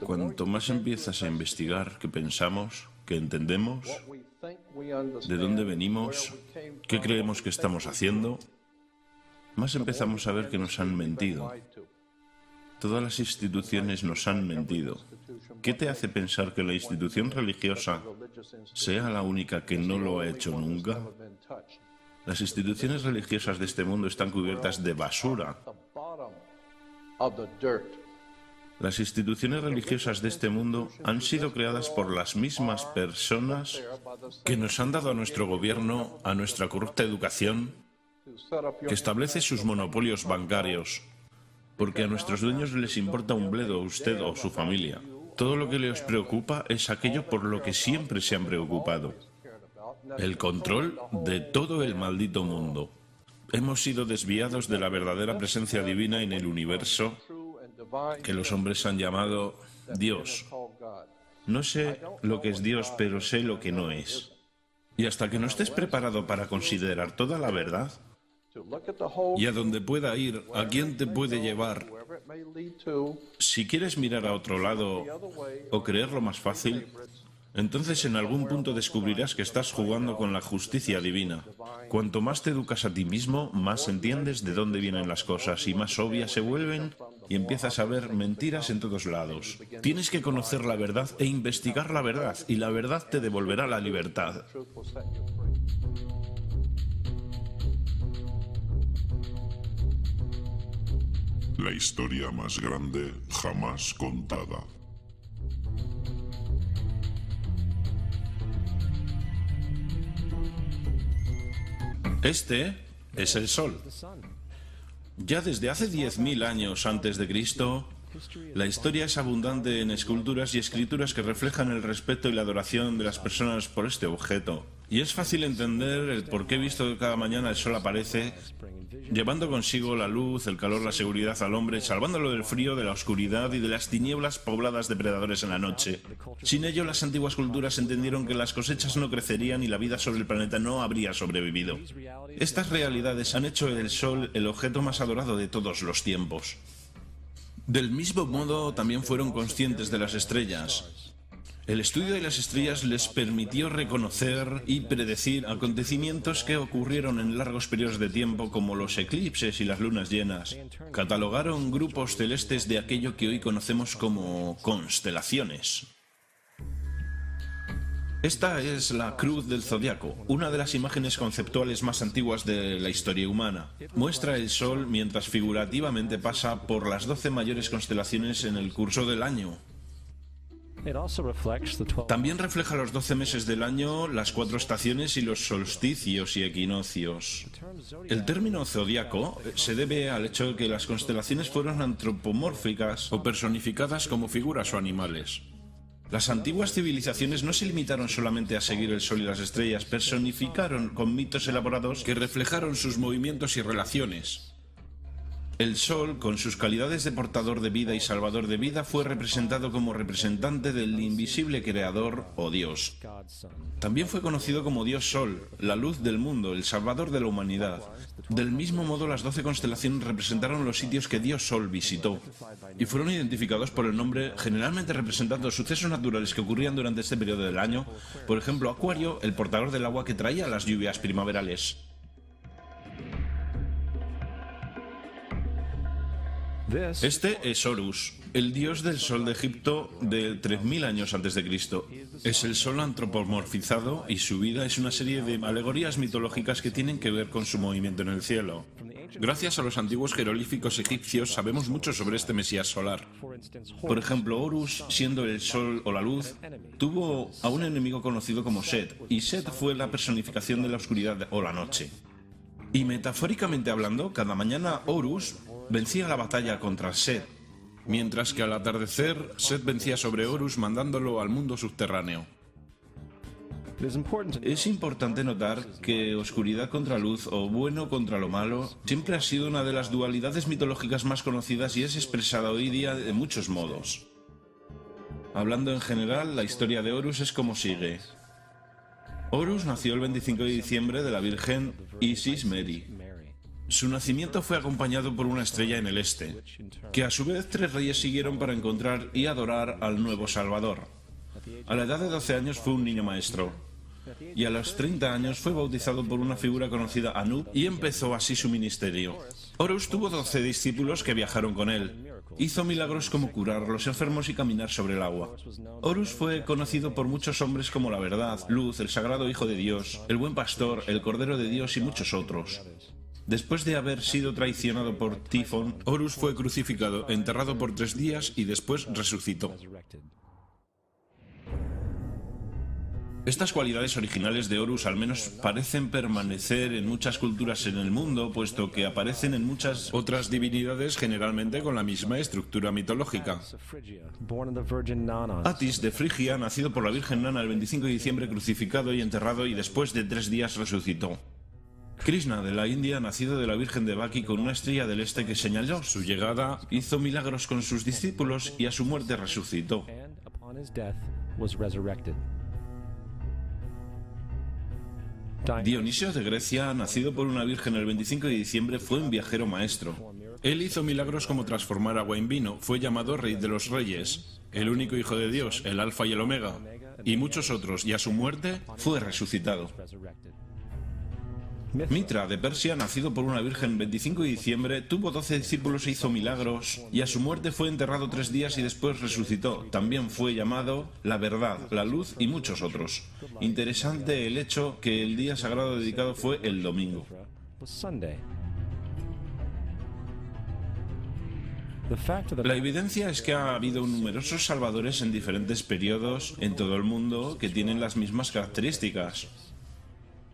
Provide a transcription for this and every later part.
Cuanto más empiezas a investigar qué pensamos, qué entendemos, de dónde venimos, qué creemos que estamos haciendo, más empezamos a ver que nos han mentido. Todas las instituciones nos han mentido. ¿Qué te hace pensar que la institución religiosa sea la única que no lo ha hecho nunca? Las instituciones religiosas de este mundo están cubiertas de basura. Las instituciones religiosas de este mundo han sido creadas por las mismas personas que nos han dado a nuestro gobierno, a nuestra corrupta educación, que establece sus monopolios bancarios, porque a nuestros dueños les importa un bledo a usted o su familia. Todo lo que les preocupa es aquello por lo que siempre se han preocupado: el control de todo el maldito mundo. Hemos sido desviados de la verdadera presencia divina en el universo, que los hombres han llamado Dios. No sé lo que es Dios, pero sé lo que no es. Y hasta que no estés preparado para considerar toda la verdad, y a donde pueda ir, a quién te puede llevar, si quieres mirar a otro lado o creerlo más fácil, entonces en algún punto descubrirás que estás jugando con la justicia divina. Cuanto más te educas a ti mismo, más entiendes de dónde vienen las cosas y más obvias se vuelven y empiezas a ver mentiras en todos lados. Tienes que conocer la verdad e investigar la verdad, y la verdad te devolverá la libertad. La historia más grande jamás contada. Este es el Sol. Ya desde hace 10.000 años antes de Cristo, la historia es abundante en esculturas y escrituras que reflejan el respeto y la adoración de las personas por este objeto. Y es fácil entender el por qué, visto que cada mañana el sol aparece, llevando consigo la luz, el calor, la seguridad al hombre, salvándolo del frío, de la oscuridad y de las tinieblas pobladas de predadores en la noche. Sin ello, las antiguas culturas entendieron que las cosechas no crecerían y la vida sobre el planeta no habría sobrevivido. Estas realidades han hecho del sol el objeto más adorado de todos los tiempos. Del mismo modo, también fueron conscientes de las estrellas. El estudio de las estrellas les permitió reconocer y predecir acontecimientos que ocurrieron en largos periodos de tiempo, como los eclipses y las lunas llenas. Catalogaron grupos celestes de aquello que hoy conocemos como constelaciones. Esta es la Cruz del Zodiaco, una de las imágenes conceptuales más antiguas de la historia humana. Muestra el Sol mientras figurativamente pasa por las 12 mayores constelaciones en el curso del año. También refleja los 12 meses del año, las 4 estaciones y los solsticios y equinoccios. El término zodiaco se debe al hecho de que las constelaciones fueron antropomórficas o personificadas como figuras o animales. Las antiguas civilizaciones no se limitaron solamente a seguir el sol y las estrellas, personificaron con mitos elaborados que reflejaron sus movimientos y relaciones. El Sol, con sus calidades de portador de vida y salvador de vida, fue representado como representante del invisible creador o Dios. También fue conocido como Dios Sol, la luz del mundo, el salvador de la humanidad. Del mismo modo, las 12 constelaciones representaron los sitios que Dios Sol visitó y fueron identificados por el nombre, generalmente representando sucesos naturales que ocurrían durante este periodo del año. Por ejemplo, Acuario, el portador del agua que traía las lluvias primaverales. Este es Horus, el dios del sol de Egipto de 3000 años antes de Cristo. Es el sol antropomorfizado y su vida es una serie de alegorías mitológicas que tienen que ver con su movimiento en el cielo. Gracias a los antiguos jeroglíficos egipcios sabemos mucho sobre este mesías solar. Por ejemplo, Horus, siendo el sol o la luz, tuvo a un enemigo conocido como Set, y Set fue la personificación de la oscuridad o la noche. Y metafóricamente hablando, cada mañana Horus vencía la batalla contra Set, mientras que al atardecer Set vencía sobre Horus mandándolo al mundo subterráneo. Es importante notar que oscuridad contra luz o bueno contra lo malo siempre ha sido una de las dualidades mitológicas más conocidas y es expresada hoy día de muchos modos. Hablando en general, la historia de Horus es como sigue. Horus nació el 25 de diciembre de la Virgen Isis Mary. Su nacimiento fue acompañado por una estrella en el este, que a su vez 3 reyes siguieron para encontrar y adorar al nuevo Salvador. A la edad de 12 años fue un niño maestro, y a los 30 años fue bautizado por una figura conocida Anub y empezó así su ministerio. Horus tuvo 12 discípulos que viajaron con él. Hizo milagros como curar a los enfermos y caminar sobre el agua. Horus fue conocido por muchos hombres como la Verdad, Luz, el Sagrado Hijo de Dios, el Buen Pastor, el Cordero de Dios y muchos otros. Después de haber sido traicionado por Tifón, Horus fue crucificado, enterrado por 3 días y después resucitó. Estas cualidades originales de Horus al menos parecen permanecer en muchas culturas en el mundo, puesto que aparecen en muchas otras divinidades generalmente con la misma estructura mitológica. Atis de Frigia, nacido por la Virgen Nana el 25 de diciembre, crucificado y enterrado y después de 3 días resucitó. Krishna de la India, nacido de la Virgen de Baki con una estrella del este que señaló su llegada, hizo milagros con sus discípulos y a su muerte resucitó. Dionisio de Grecia, nacido por una virgen el 25 de diciembre, fue un viajero maestro. Él hizo milagros como transformar agua en vino, fue llamado Rey de los Reyes, el único Hijo de Dios, el Alfa y el Omega, y muchos otros, y a su muerte fue resucitado. Mitra de Persia, nacido por una virgen el 25 de diciembre, tuvo 12 discípulos e hizo milagros, y a su muerte fue enterrado 3 días y después resucitó. También fue llamado la Verdad, la Luz y muchos otros. Interesante el hecho que el día sagrado dedicado fue el domingo. La evidencia es que ha habido numerosos salvadores en diferentes periodos en todo el mundo que tienen las mismas características.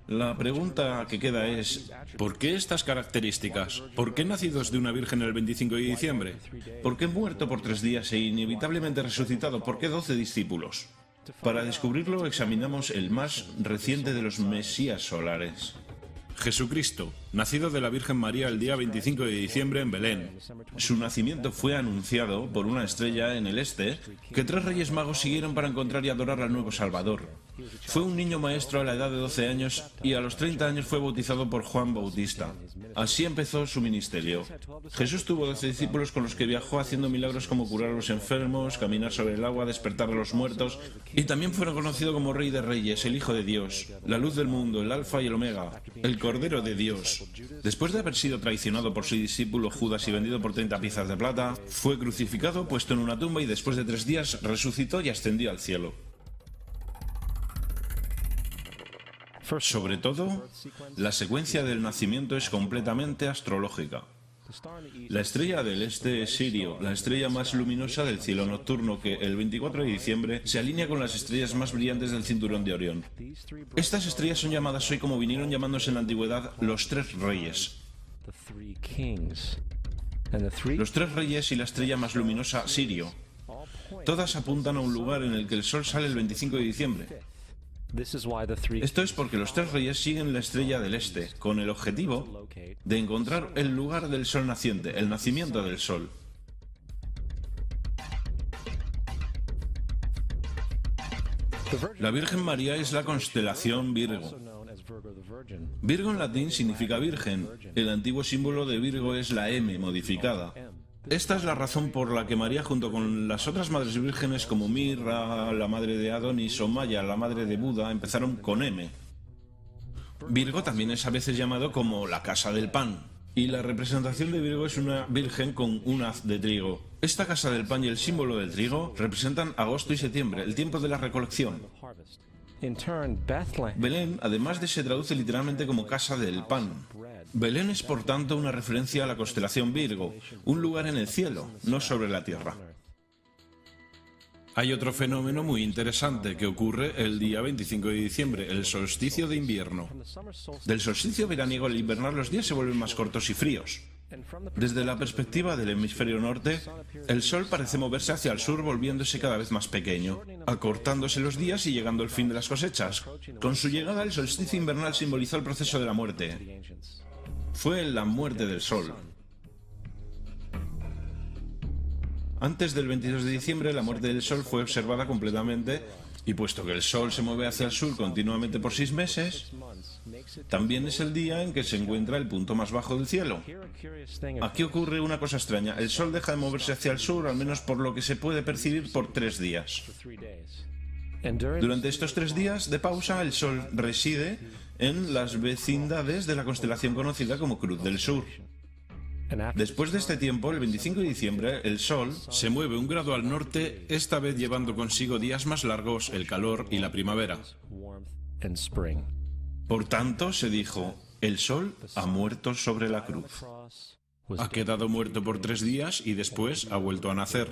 La pregunta que queda es, ¿por qué estas características? ¿Por qué nacidos de una virgen el 25 de diciembre? ¿Por qué muerto por 3 días e inevitablemente resucitado? ¿Por qué 12 discípulos? Para descubrirlo examinamos el más reciente de los mesías solares. Jesucristo, nacido de la Virgen María el día 25 de diciembre en Belén. Su nacimiento fue anunciado por una estrella en el este que 3 reyes magos siguieron para encontrar y adorar al nuevo Salvador. Fue un niño maestro a la edad de 12 años y a los 30 años fue bautizado por Juan Bautista. Así empezó su ministerio. Jesús tuvo 12 discípulos con los que viajó haciendo milagros como curar a los enfermos, caminar sobre el agua, despertar a los muertos, y también fueron conocidos como Rey de Reyes, el Hijo de Dios, la Luz del mundo, el Alfa y el Omega, el Cordero de Dios. Después de haber sido traicionado por su discípulo Judas y vendido por 30 piezas de plata, fue crucificado, puesto en una tumba y después de 3 días resucitó y ascendió al cielo. Sobre todo, la secuencia del nacimiento es completamente astrológica. La estrella del este es Sirio, la estrella más luminosa del cielo nocturno que el 24 de diciembre se alinea con las estrellas más brillantes del cinturón de Orión. Estas estrellas son llamadas hoy, como vinieron llamándose en la antigüedad, los 3 reyes. Los 3 reyes y la estrella más luminosa, Sirio. Todas apuntan a un lugar en el que el sol sale el 25 de diciembre. Esto es porque los 3 reyes siguen la estrella del este, con el objetivo de encontrar el lugar del sol naciente, el nacimiento del sol. La Virgen María es la constelación Virgo. Virgo en latín significa virgen. El antiguo símbolo de Virgo es la M modificada. Esta es la razón por la que María, junto con las otras madres vírgenes como Mirra, la madre de Adonis, o Maya, la madre de Buda, empezaron con M. Virgo también es a veces llamado como la casa del pan, y la representación de Virgo es una virgen con un haz de trigo. Esta casa del pan y el símbolo del trigo representan agosto y septiembre, el tiempo de la recolección. Belén, además se traduce literalmente como casa del pan. Belén es por tanto una referencia a la constelación Virgo, un lugar en el cielo, no sobre la tierra. Hay otro fenómeno muy interesante que ocurre el día 25 de diciembre, el solsticio de invierno. Del solsticio veraniego al invernar los días se vuelven más cortos y fríos. Desde la perspectiva del hemisferio norte, el sol parece moverse hacia el sur volviéndose cada vez más pequeño, acortándose los días y llegando el fin de las cosechas. Con su llegada el solsticio invernal simbolizó el proceso de la muerte. Fue la muerte del sol. Antes del 22 de diciembre la muerte del sol fue observada completamente y puesto que el sol se mueve hacia el sur continuamente por 6 meses, También es el día en que se encuentra el punto más bajo del cielo. Aquí ocurre una cosa extraña. El sol deja de moverse hacia el sur, al menos por lo que se puede percibir, por 3 días. Durante estos 3 días de pausa, el sol reside en las vecindades de la constelación conocida como Cruz del Sur. Después de este tiempo, el 25 de diciembre, el Sol se mueve 1 grado al norte, esta vez llevando consigo días más largos, el calor y la primavera. Por tanto, se dijo, el Sol ha muerto sobre la cruz. Ha quedado muerto por 3 días y después ha vuelto a nacer.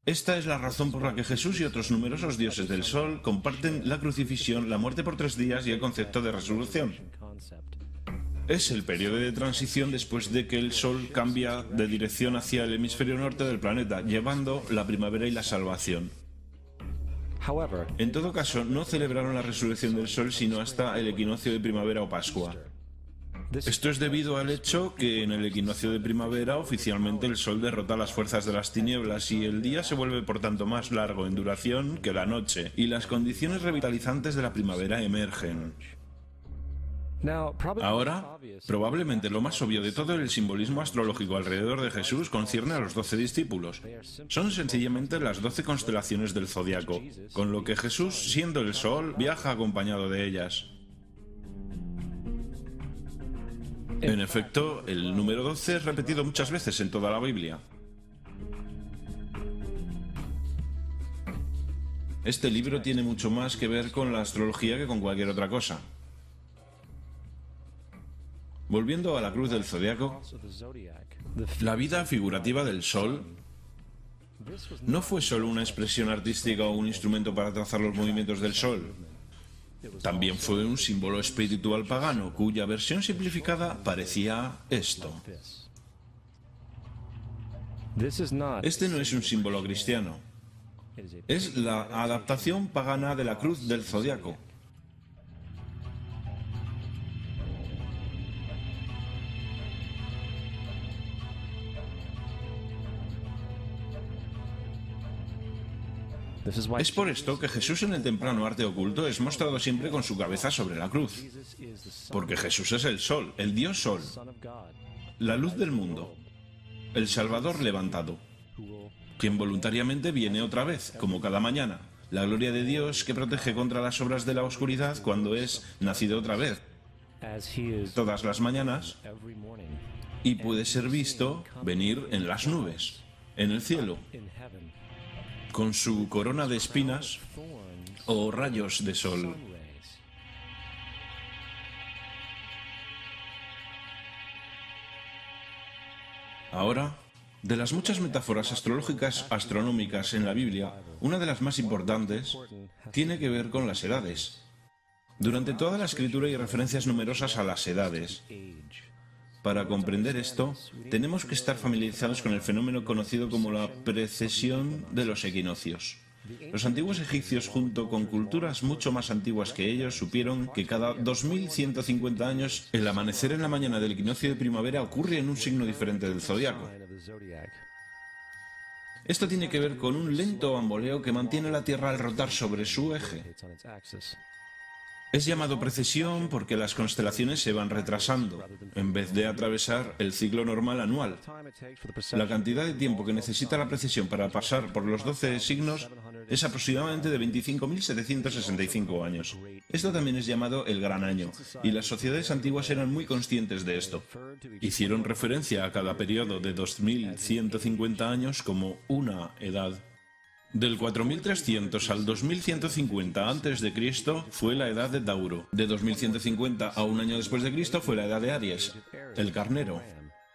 Esta es la razón por la que Jesús y otros numerosos dioses del Sol comparten la crucifixión, la muerte por 3 días y el concepto de resurrección. Es el periodo de transición después de que el Sol cambia de dirección hacia el hemisferio norte del planeta, llevando la primavera y la salvación. En todo caso, no celebraron la resurrección del Sol sino hasta el equinoccio de primavera o Pascua. Esto es debido al hecho que en el equinoccio de primavera oficialmente el Sol derrota las fuerzas de las tinieblas y el día se vuelve por tanto más largo en duración que la noche, y las condiciones revitalizantes de la primavera emergen. Ahora, probablemente lo más obvio de todo el simbolismo astrológico alrededor de Jesús concierne a los 12 discípulos. Son sencillamente las 12 constelaciones del zodiaco, con lo que Jesús, siendo el Sol, viaja acompañado de ellas. En efecto, el número 12 es repetido muchas veces en toda la Biblia. Este libro tiene mucho más que ver con la astrología que con cualquier otra cosa. Volviendo a la cruz del zodiaco, la vida figurativa del Sol no fue solo una expresión artística o un instrumento para trazar los movimientos del Sol. También fue un símbolo espiritual pagano, cuya versión simplificada parecía esto. Este no es un símbolo cristiano. Es la adaptación pagana de la cruz del zodiaco. Es por esto que Jesús en el temprano arte oculto es mostrado siempre con su cabeza sobre la cruz. Porque Jesús es el Sol, el Dios Sol, la luz del mundo, el Salvador levantado, quien voluntariamente viene otra vez, como cada mañana, la gloria de Dios que protege contra las obras de la oscuridad cuando es nacido otra vez, todas las mañanas, y puede ser visto venir en las nubes, en el cielo, con su corona de espinas o rayos de sol. Ahora, de las muchas metáforas astrológicas astronómicas en la Biblia, una de las más importantes tiene que ver con las edades. Durante toda la escritura hay referencias numerosas a las edades. Para comprender esto, tenemos que estar familiarizados con el fenómeno conocido como la precesión de los equinoccios. Los antiguos egipcios, junto con culturas mucho más antiguas que ellos, supieron que cada 2150 años el amanecer en la mañana del equinoccio de primavera ocurre en un signo diferente del zodiaco. Esto tiene que ver con un lento bamboleo que mantiene la Tierra al rotar sobre su eje. Es llamado precesión porque las constelaciones se van retrasando, en vez de atravesar el ciclo normal anual. La cantidad de tiempo que necesita la precesión para pasar por los 12 signos es aproximadamente de 25.765 años. Esto también es llamado el Gran Año, y las sociedades antiguas eran muy conscientes de esto. Hicieron referencia a cada periodo de 2.150 años como una edad. Del 4300 al 2150 a.C. fue la edad de Tauro. De 2150 a un año después de Cristo fue la edad de Aries, el carnero.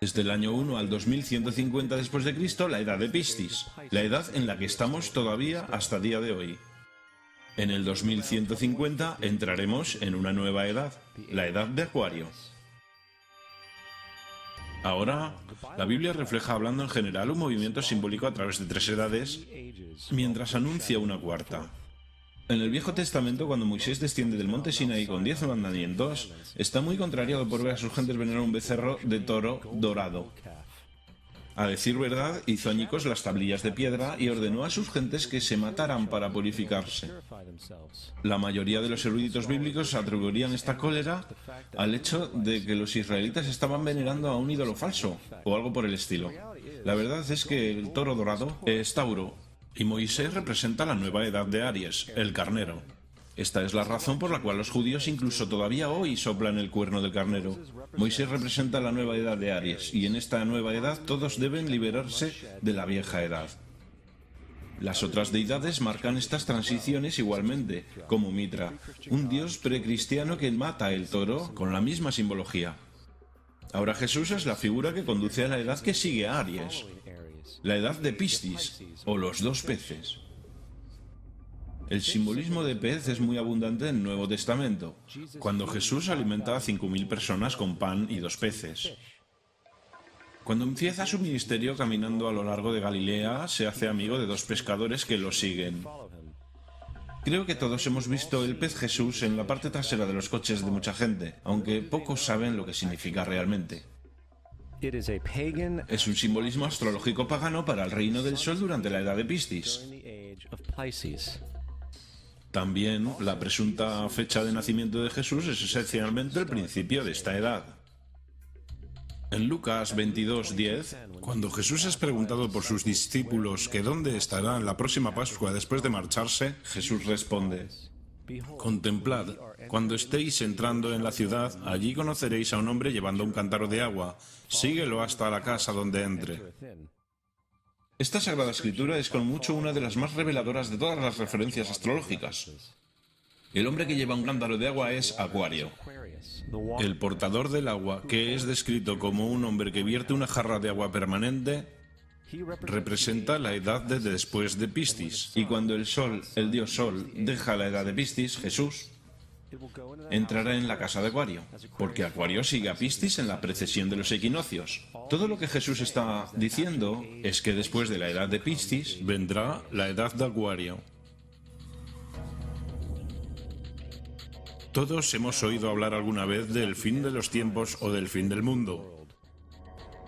Desde el año 1 al 2150 después de Cristo, la edad de Piscis, la edad en la que estamos todavía hasta día de hoy. En el 2150 entraremos en una nueva edad, la edad de Acuario. Ahora, la Biblia refleja, hablando en general, un movimiento simbólico a través de 3 edades, mientras anuncia una cuarta. En el Viejo Testamento, cuando Moisés desciende del monte Sinaí con 10 mandamientos, está muy contrariado por ver a sus gentes venerar un becerro de toro dorado. A decir verdad, hizo añicos las tablillas de piedra y ordenó a sus gentes que se mataran para purificarse. La mayoría de los eruditos bíblicos atribuirían esta cólera al hecho de que los israelitas estaban venerando a un ídolo falso, o algo por el estilo. La verdad es que el toro dorado es Tauro, y Moisés representa la nueva edad de Aries, el carnero. Esta es la razón por la cual los judíos incluso todavía hoy soplan el cuerno del carnero. Moisés representa la nueva edad de Aries, y en esta nueva edad todos deben liberarse de la vieja edad. Las otras deidades marcan estas transiciones igualmente, como Mitra, un dios precristiano que mata el toro con la misma simbología. Ahora Jesús es la figura que conduce a la edad que sigue a Aries, la edad de Piscis, o los dos peces. El simbolismo de pez es muy abundante en el Nuevo Testamento, cuando Jesús alimenta a 5.000 personas con pan y 2 peces. Cuando empieza su ministerio caminando a lo largo de Galilea, se hace amigo de 2 pescadores que lo siguen. Creo que todos hemos visto el pez Jesús en la parte trasera de los coches de mucha gente, aunque pocos saben lo que significa realmente. Es un simbolismo astrológico pagano para el reino del sol durante la edad de Piscis. También la presunta fecha de nacimiento de Jesús es esencialmente el principio de esta edad. En Lucas 22:10, cuando Jesús es preguntado por sus discípulos que dónde estará en la próxima Pascua después de marcharse, Jesús responde: contemplad, cuando estéis entrando en la ciudad, allí conoceréis a un hombre llevando un cántaro de agua. Síguelo hasta la casa donde entre. Esta Sagrada Escritura es con mucho una de las más reveladoras de todas las referencias astrológicas. El hombre que lleva un cántaro de agua es Acuario. El portador del agua, que es descrito como un hombre que vierte una jarra de agua permanente, representa la edad de después de Piscis. Y cuando el sol, el dios Sol, deja la edad de Piscis, Jesús entrará en la casa de Acuario, porque Acuario sigue a Piscis en la precesión de los equinoccios. Todo lo que Jesús está diciendo es que después de la edad de Piscis vendrá la edad de Acuario. Todos hemos oído hablar alguna vez del fin de los tiempos o del fin del mundo.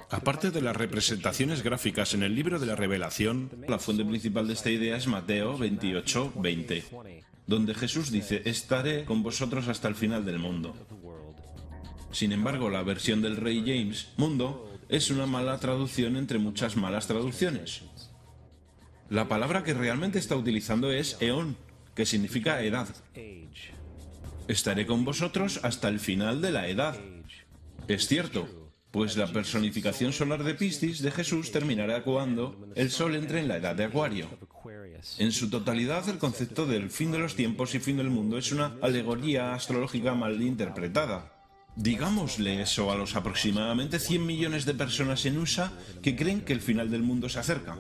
Aparte de las representaciones gráficas en el libro de la Revelación, la fuente principal de esta idea es Mateo 28:20, donde Jesús dice: estaré con vosotros hasta el final del mundo. Sin embargo, la versión del Rey James, mundo, es una mala traducción entre muchas malas traducciones. La palabra que realmente está utilizando es eón, que significa edad. Estaré con vosotros hasta el final de la edad. Es cierto, pues la personificación solar de Piscis de Jesús terminará cuando el Sol entre en la edad de Acuario. En su totalidad, el concepto del fin de los tiempos y fin del mundo es una alegoría astrológica mal interpretada. Digámosle eso a los aproximadamente 100 millones de personas en USA que creen que el final del mundo se acerca.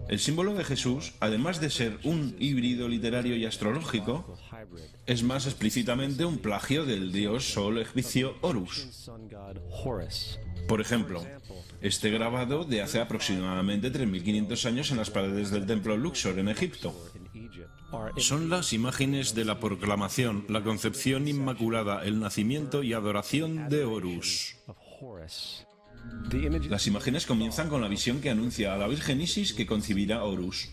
El símbolo de Jesús, además de ser un híbrido literario y astrológico, es más explícitamente un plagio del dios Sol egipcio Horus. Por ejemplo, este grabado de hace aproximadamente 3.500 años en las paredes del templo Luxor en Egipto. Son las imágenes de la proclamación, la concepción inmaculada, el nacimiento y adoración de Horus. Las imágenes comienzan con la visión que anuncia a la Virgen Isis que concebirá Horus.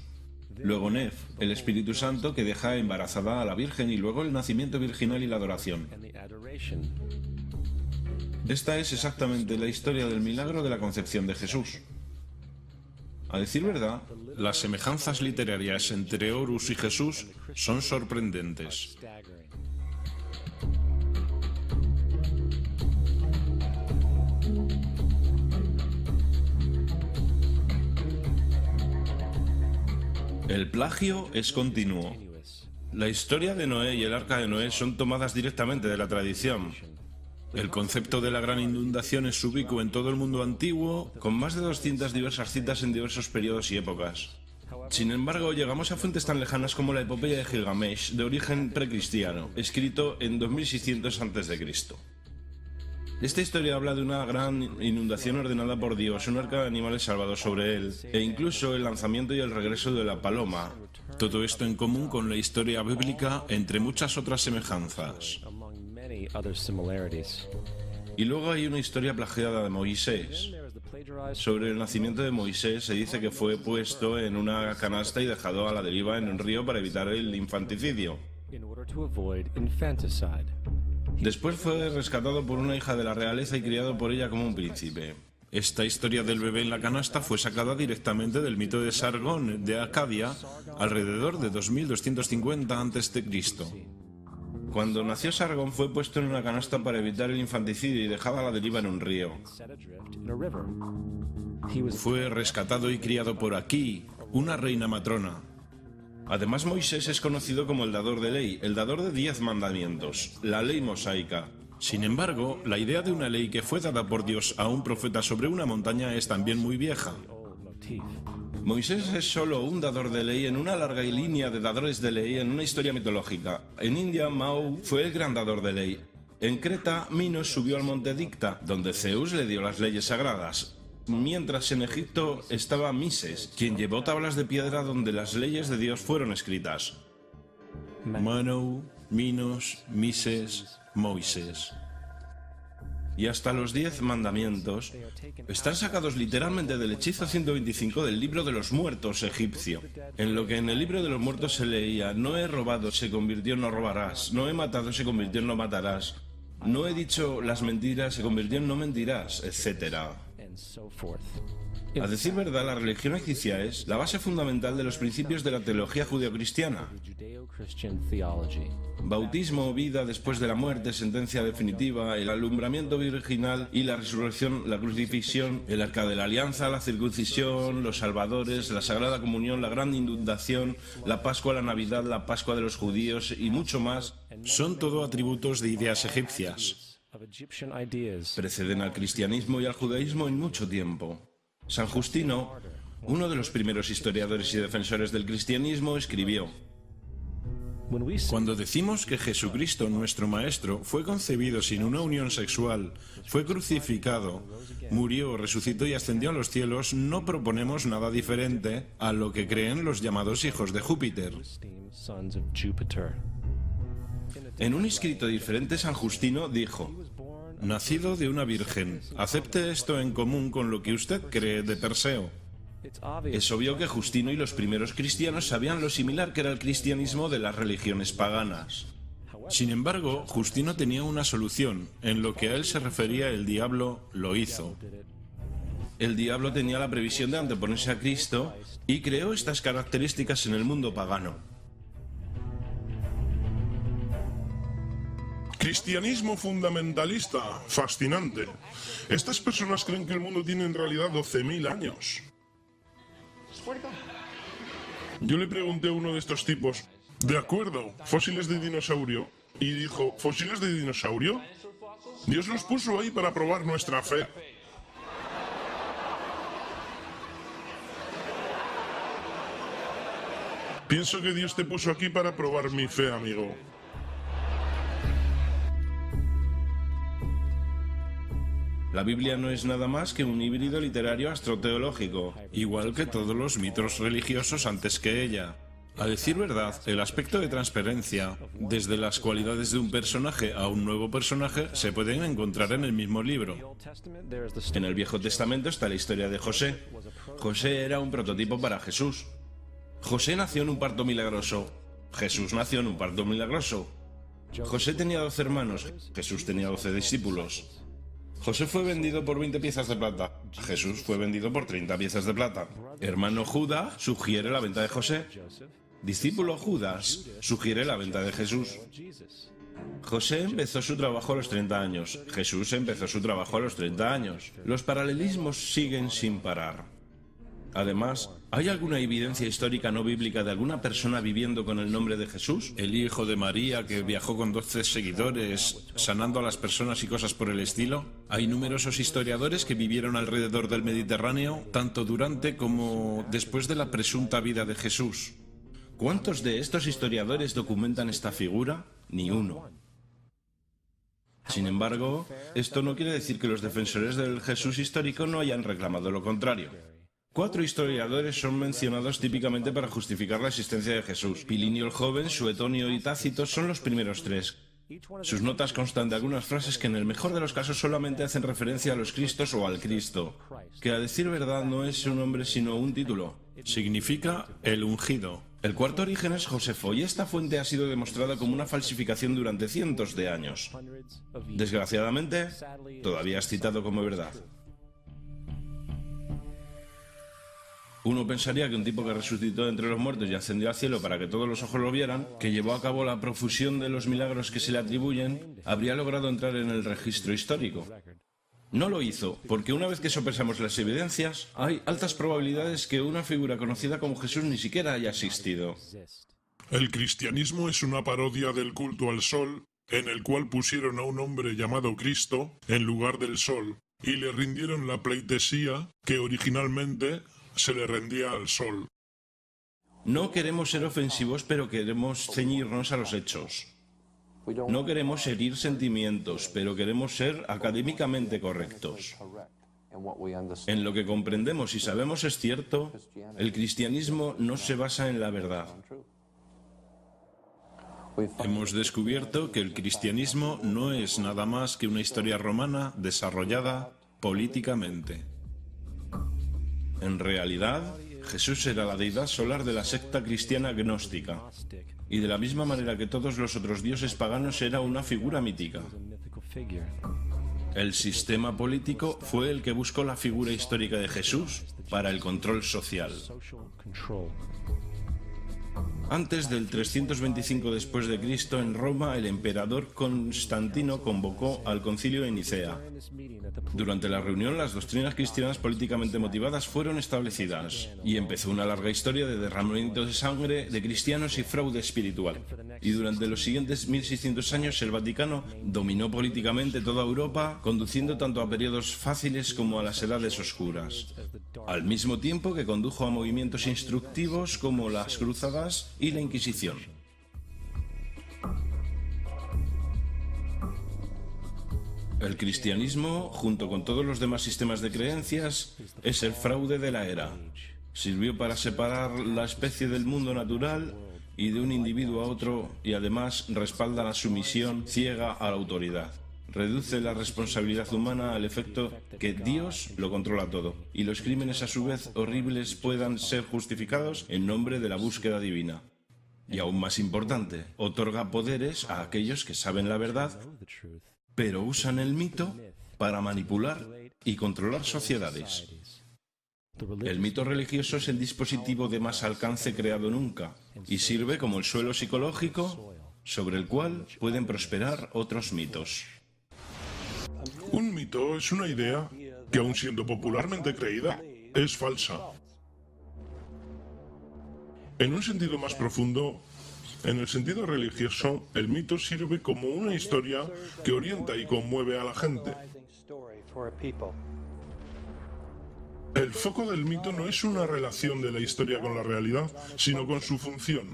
Luego Nef, el Espíritu Santo que deja embarazada a la Virgen, y luego el nacimiento virginal y la adoración. Esta es exactamente la historia del milagro de la concepción de Jesús. A decir verdad, las semejanzas literarias entre Horus y Jesús son sorprendentes. El plagio es continuo. La historia de Noé y el arca de Noé son tomadas directamente de la tradición. El concepto de la gran inundación es ubicuo en todo el mundo antiguo, con más de 200 diversas citas en diversos periodos y épocas. Sin embargo, llegamos a fuentes tan lejanas como la epopeya de Gilgamesh, de origen precristiano, escrito en 2600 a.C. Esta historia habla de una gran inundación ordenada por Dios, un arca de animales salvados sobre él, e incluso el lanzamiento y el regreso de la paloma. Todo esto en común con la historia bíblica, entre muchas otras semejanzas. Y luego hay una historia plagiada de Moisés. Sobre el nacimiento de Moisés se dice que fue puesto en una canasta y dejado a la deriva en un río para evitar el infanticidio. Después fue rescatado por una hija de la realeza y criado por ella como un príncipe. Esta historia del bebé en la canasta fue sacada directamente del mito de Sargón de Acadia alrededor de 2250 a.C. Cuando nació Sargón fue puesto en una canasta para evitar el infanticidio y dejado a la deriva en un río. Fue rescatado y criado por Aquí, una reina matrona. Además, Moisés es conocido como el dador de ley, el dador de 10 mandamientos, la ley mosaica. Sin embargo, la idea de una ley que fue dada por Dios a un profeta sobre una montaña es también muy vieja. Moisés es solo un dador de ley en una larga línea de dadores de ley en una historia mitológica. En India, Mao fue el gran dador de ley. En Creta, Minos subió al monte Dicta, donde Zeus le dio las leyes sagradas. Mientras en Egipto estaba Mises, quien llevó tablas de piedra donde las leyes de Dios fueron escritas. Mano, Minos, Mises, Moisés. Y hasta los 10 mandamientos están sacados literalmente del hechizo 125 del libro de los muertos egipcio. En lo que en el libro de los muertos se leía: no he robado, se convirtió en no robarás; no he matado, se convirtió en no matarás; no he dicho las mentiras, se convirtió en no mentirás, etc. A decir verdad, la religión egipcia es la base fundamental de los principios de la teología judeocristiana. Bautismo, vida después de la muerte, sentencia definitiva, el alumbramiento virginal y la resurrección, la crucifixión, el arca de la alianza, la circuncisión, los salvadores, la sagrada comunión, la gran inundación, la Pascua, la Navidad, la Pascua de los judíos y mucho más. Son todo atributos de ideas egipcias. Preceden al cristianismo y al judaísmo en mucho tiempo. San Justino, uno de los primeros historiadores y defensores del cristianismo, escribió: Cuando decimos que Jesucristo, nuestro Maestro, fue concebido sin una unión sexual, fue crucificado, murió, resucitó y ascendió a los cielos, no proponemos nada diferente a lo que creen los llamados hijos de Júpiter. En un escrito diferente, San Justino dijo: Nacido de una virgen, acepte esto en común con lo que usted cree de Perseo. Es obvio que Justino y los primeros cristianos sabían lo similar que era el cristianismo de las religiones paganas. Sin embargo, Justino tenía una solución. En lo que a él se refería, el diablo lo hizo. El diablo tenía la previsión de anteponerse a Cristo y creó estas características en el mundo pagano. Cristianismo fundamentalista. Fascinante. Estas personas creen que el mundo tiene en realidad 12.000 años. Yo le pregunté a uno de estos tipos: de acuerdo, fósiles de dinosaurio. Y dijo: ¿fósiles de dinosaurio? Dios los puso ahí para probar nuestra fe. Pienso que Dios te puso aquí para probar mi fe, amigo. La Biblia no es nada más que un híbrido literario astroteológico, igual que todos los mitos religiosos antes que ella. A decir verdad, el aspecto de transferencia, desde las cualidades de un personaje a un nuevo personaje, se pueden encontrar en el mismo libro. En el Viejo Testamento está la historia de José. José era un prototipo para Jesús. José nació en un parto milagroso. Jesús nació en un parto milagroso. José tenía 12 hermanos. Jesús tenía 12 discípulos. José fue vendido por 20 piezas de plata. Jesús fue vendido por 30 piezas de plata. Hermano Judas sugiere la venta de José. Discípulo Judas sugiere la venta de Jesús. José empezó su trabajo a los 30 años. Jesús empezó su trabajo a los 30 años. Los paralelismos siguen sin parar. Además, ¿hay alguna evidencia histórica no bíblica de alguna persona viviendo con el nombre de Jesús? El hijo de María que viajó con 12 seguidores, sanando a las personas y cosas por el estilo. Hay numerosos historiadores que vivieron alrededor del Mediterráneo, tanto durante como después de la presunta vida de Jesús. ¿Cuántos de estos historiadores documentan esta figura? Ni uno. Sin embargo, esto no quiere decir que los defensores del Jesús histórico no hayan reclamado lo contrario. 4 historiadores son mencionados típicamente para justificar la existencia de Jesús. Pilinio el Joven, Suetonio y Tácito son los primeros 3. Sus notas constan de algunas frases que en el mejor de los casos solamente hacen referencia a los Cristos o al Cristo, que a decir verdad no es un nombre sino un título. Significa el ungido. El cuarto origen es Josefo, y esta fuente ha sido demostrada como una falsificación durante cientos de años. Desgraciadamente, todavía es citado como verdad. Uno pensaría que un tipo que resucitó de entre los muertos y ascendió al cielo para que todos los ojos lo vieran, que llevó a cabo la profusión de los milagros que se le atribuyen, habría logrado entrar en el registro histórico. No lo hizo, porque una vez que sopesamos las evidencias, hay altas probabilidades que una figura conocida como Jesús ni siquiera haya existido. El cristianismo es una parodia del culto al sol, en el cual pusieron a un hombre llamado Cristo en lugar del sol, y le rindieron la pleitesía que originalmente se le rendía al sol. No queremos ser ofensivos, pero queremos ceñirnos a los hechos. No queremos herir sentimientos, pero queremos ser académicamente correctos. En lo que comprendemos y sabemos es cierto, el cristianismo no se basa en la verdad. Hemos descubierto que el cristianismo no es nada más que una historia romana desarrollada políticamente. En realidad, Jesús era la deidad solar de la secta cristiana gnóstica, y de la misma manera que todos los otros dioses paganos era una figura mítica. El sistema político fue el que buscó la figura histórica de Jesús para el control social. Antes del 325 después de Cristo, en Roma, el emperador Constantino convocó al concilio de Nicea. Durante la reunión, las doctrinas cristianas políticamente motivadas fueron establecidas, y empezó una larga historia de derramamiento de sangre de cristianos y fraude espiritual. Y durante los siguientes 1600 años, el Vaticano dominó políticamente toda Europa, conduciendo tanto a periodos fáciles como a las edades oscuras, al mismo tiempo que condujo a movimientos instructivos como las cruzadas y la Inquisición. El cristianismo, junto con todos los demás sistemas de creencias, es el fraude de la era. Sirvió para separar la especie del mundo natural y de un individuo a otro, y además respalda la sumisión ciega a la autoridad. Reduce la responsabilidad humana al efecto que Dios lo controla todo, y los crímenes a su vez horribles puedan ser justificados en nombre de la búsqueda divina. Y aún más importante, otorga poderes a aquellos que saben la verdad, pero usan el mito para manipular y controlar sociedades. El mito religioso es el dispositivo de más alcance creado nunca y sirve como el suelo psicológico sobre el cual pueden prosperar otros mitos. Un mito es una idea que, aun siendo popularmente creída, es falsa. En un sentido más profundo, en el sentido religioso, el mito sirve como una historia que orienta y conmueve a la gente. El foco del mito no es una relación de la historia con la realidad, sino con su función.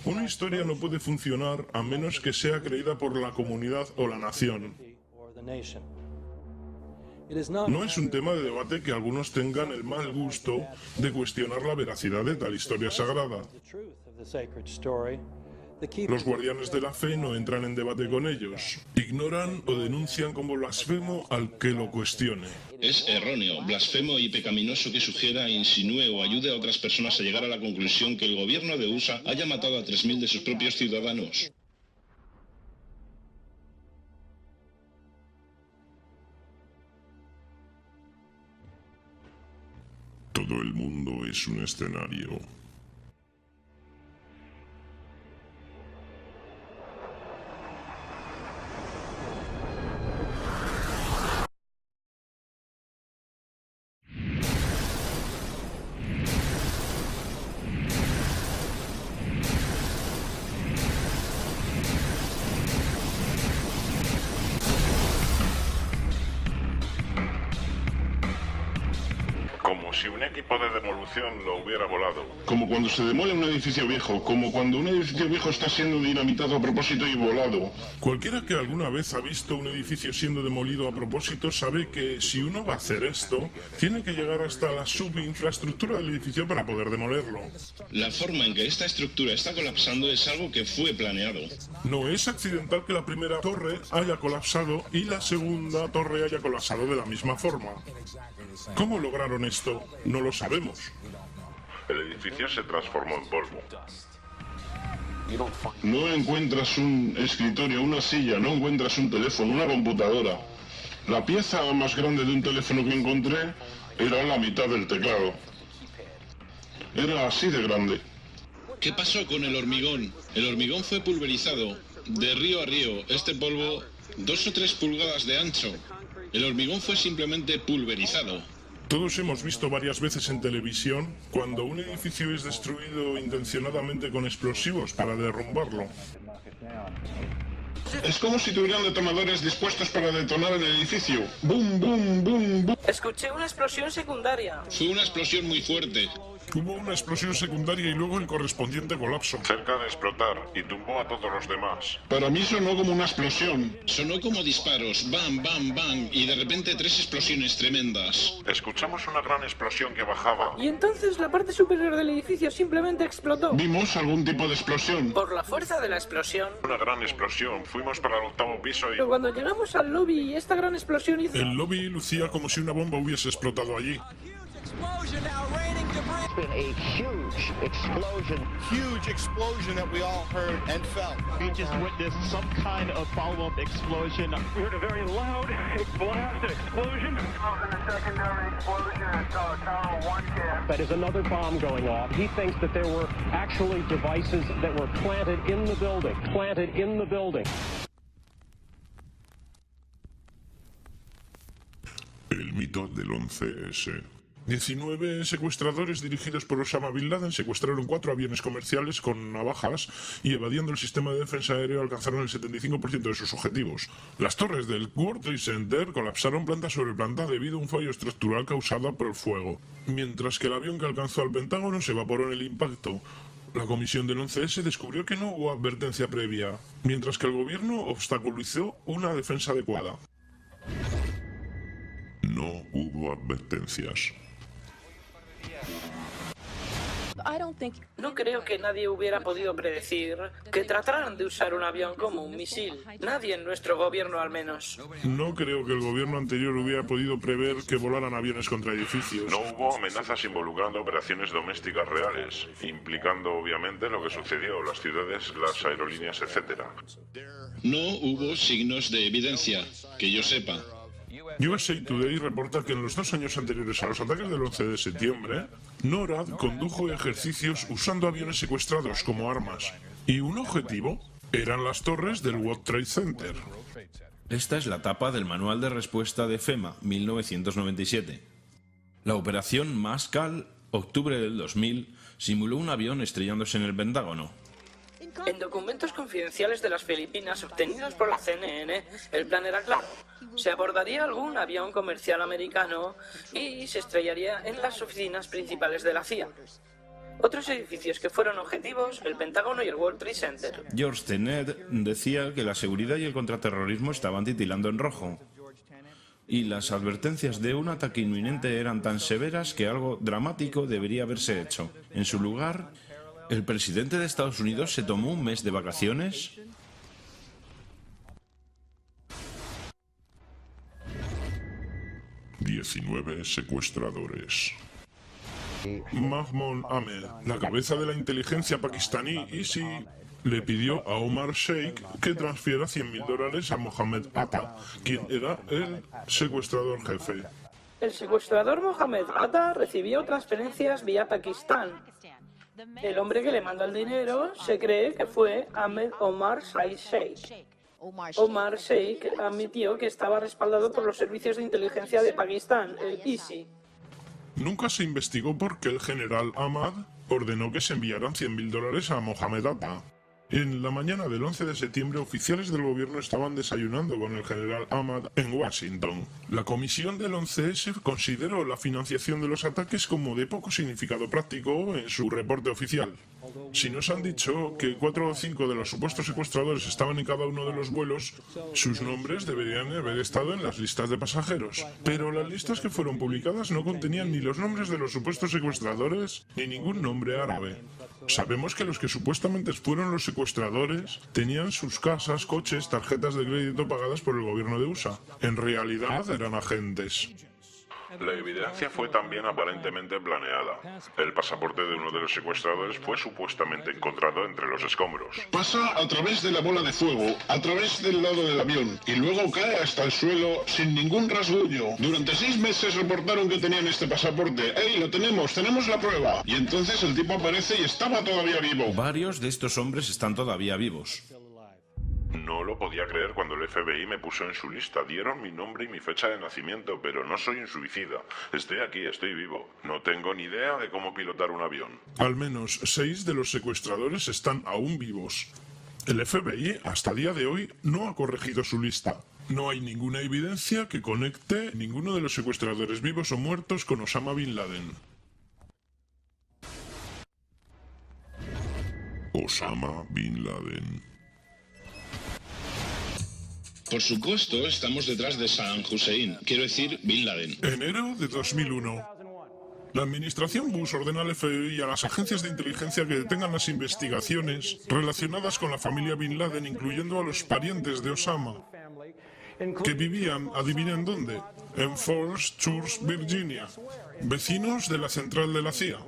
Una historia no puede funcionar a menos que sea creída por la comunidad o la nación. No es un tema de debate que algunos tengan el mal gusto de cuestionar la veracidad de tal historia sagrada. Los guardianes de la fe no entran en debate con ellos. Ignoran o denuncian como blasfemo al que lo cuestione. Es erróneo, blasfemo y pecaminoso que sugiera, insinúe o ayude a otras personas a llegar a la conclusión que el gobierno de USA haya matado a 3.000 de sus propios ciudadanos. Todo el mundo es un escenario. Como si un equipo de demolición lo hubiera volado. Como cuando se demole un edificio viejo, como cuando un edificio viejo está siendo dinamitado a propósito y volado. Cualquiera que alguna vez ha visto un edificio siendo demolido a propósito sabe que si uno va a hacer esto, tiene que llegar hasta la subinfraestructura del edificio para poder demolerlo. La forma en que esta estructura está colapsando es algo que fue planeado. No es accidental que la primera torre haya colapsado y la segunda torre haya colapsado de la misma forma. ¿Cómo lograron esto? No lo sabemos. El edificio se transformó en polvo. No encuentras un escritorio, una silla, no encuentras un teléfono, una computadora. La pieza más grande de un teléfono que encontré era la mitad del teclado. Era así de grande. ¿Qué pasó con el hormigón? El hormigón fue pulverizado de río a río. Este polvo, 2 o 3 pulgadas de ancho. El hormigón fue simplemente pulverizado. Todos hemos visto varias veces en televisión cuando un edificio es destruido intencionadamente con explosivos para derrumbarlo. Es como si tuvieran detonadores dispuestos para detonar el edificio. ¡Bum, bum, bum, bum! Escuché una explosión secundaria. Fue una explosión muy fuerte. Hubo una explosión secundaria y luego el correspondiente colapso. Cerca de explotar y tumbó a todos los demás. Para mí sonó como una explosión. Sonó como disparos, bam, bam, bam, y de repente 3 explosiones tremendas. Escuchamos una gran explosión que bajaba. Y entonces la parte superior del edificio simplemente explotó. Vimos algún tipo de explosión. Por la fuerza de la explosión. Una gran explosión. Fuimos para el 8º piso y... Pero cuando llegamos al lobby, esta gran explosión hizo... El lobby lucía como si una bomba hubiese explotado allí. It's been a huge explosion that we all heard and felt. We just witnessed some kind of follow-up explosion. We heard a very loud blast explosion. A secondary explosion at Tower 1 camp. That is another bomb going off. He thinks that there were actually devices that were planted in the building. El mito del 11S. 19 secuestradores dirigidos por Osama Bin Laden secuestraron 4 aviones comerciales con navajas y evadiendo el sistema de defensa aéreo alcanzaron el 75% de sus objetivos. Las torres del World Trade Center colapsaron planta sobre planta debido a un fallo estructural causado por el fuego, mientras que el avión que alcanzó al Pentágono se evaporó en el impacto. La comisión del 11S descubrió que no hubo advertencia previa, mientras que el gobierno obstaculizó una defensa adecuada. No hubo advertencias. No creo que nadie hubiera podido predecir que trataran de usar un avión como un misil. Nadie en nuestro gobierno, al menos. No creo que el gobierno anterior hubiera podido prever que volaran aviones contra edificios. No hubo amenazas involucrando operaciones domésticas reales, implicando obviamente lo que sucedió, las ciudades, las aerolíneas, etc. No hubo signos de evidencia, que yo sepa. USA Today reporta que en los 2 años anteriores a los ataques del 11 de septiembre, NORAD condujo ejercicios usando aviones secuestrados como armas. Y un objetivo eran las torres del World Trade Center. Esta es la tapa del Manual de Respuesta de FEMA, 1997. La operación Mascal, octubre del 2000, simuló un avión estrellándose en el Pentágono. En documentos confidenciales de las Filipinas obtenidos por la CNN, el plan era claro. Se abordaría algún avión comercial americano y se estrellaría en las oficinas principales de la CIA. Otros edificios que fueron objetivos, el Pentágono y el World Trade Center. George Tenet decía que la seguridad y el contraterrorismo estaban titilando en rojo. Y las advertencias de un ataque inminente eran tan severas que algo dramático debería haberse hecho. En su lugar, el presidente de Estados Unidos se tomó un mes de vacaciones. ...19 secuestradores. Mahmoud Ahmed, la cabeza de la inteligencia pakistaní ISI, le pidió a Omar Sheikh que transfiera $100.000 a Mohammed Atta, quien era el secuestrador jefe. El secuestrador Mohammed Atta recibió transferencias vía Pakistán. El hombre que le mandó el dinero se cree que fue Ahmed Omar Sheikh. Omar Sheikh admitió que estaba respaldado por los servicios de inteligencia de Pakistán, el ISI. Nunca se investigó por qué el general Ahmad ordenó que se enviaran $100.000 a Mohammed Atta. En la mañana del 11 de septiembre, oficiales del gobierno estaban desayunando con el general Ahmad en Washington. La comisión del 11S consideró la financiación de los ataques como de poco significado práctico en su reporte oficial. Si nos han dicho que 4 o 5 de los supuestos secuestradores estaban en cada uno de los vuelos, sus nombres deberían haber estado en las listas de pasajeros. Pero las listas que fueron publicadas no contenían ni los nombres de los supuestos secuestradores ni ningún nombre árabe. Sabemos que los que supuestamente fueron los secuestradores tenían sus casas, coches, tarjetas de crédito pagadas por el gobierno de USA. En realidad eran agentes. La evidencia fue también aparentemente planeada. El pasaporte de uno de los secuestradores fue supuestamente encontrado entre los escombros. Pasa a través de la bola de fuego, a través del lado del avión, y luego cae hasta el suelo sin ningún rasguño. Durante 6 meses reportaron que tenían este pasaporte. ¡Ey, lo tenemos! ¡Tenemos la prueba! Y entonces el tipo aparece y estaba todavía vivo. Varios de estos hombres están todavía vivos. No lo podía creer cuando el FBI me puso en su lista. Dieron mi nombre y mi fecha de nacimiento, pero no soy un suicida. Estoy aquí, estoy vivo. No tengo ni idea de cómo pilotar un avión. Al menos 6 de los secuestradores están aún vivos. El FBI, hasta el día de hoy, no ha corregido su lista. No hay ninguna evidencia que conecte ninguno de los secuestradores vivos o muertos con Osama Bin Laden. Osama Bin Laden. Por supuesto, estamos detrás de Saddam Hussein, quiero decir, Bin Laden. Enero de 2001. La administración Bush ordena al FBI y a las agencias de inteligencia que detengan las investigaciones relacionadas con la familia Bin Laden, incluyendo a los parientes de Osama, que vivían, adivinen dónde, en Falls Church, Virginia, vecinos de la central de la CIA.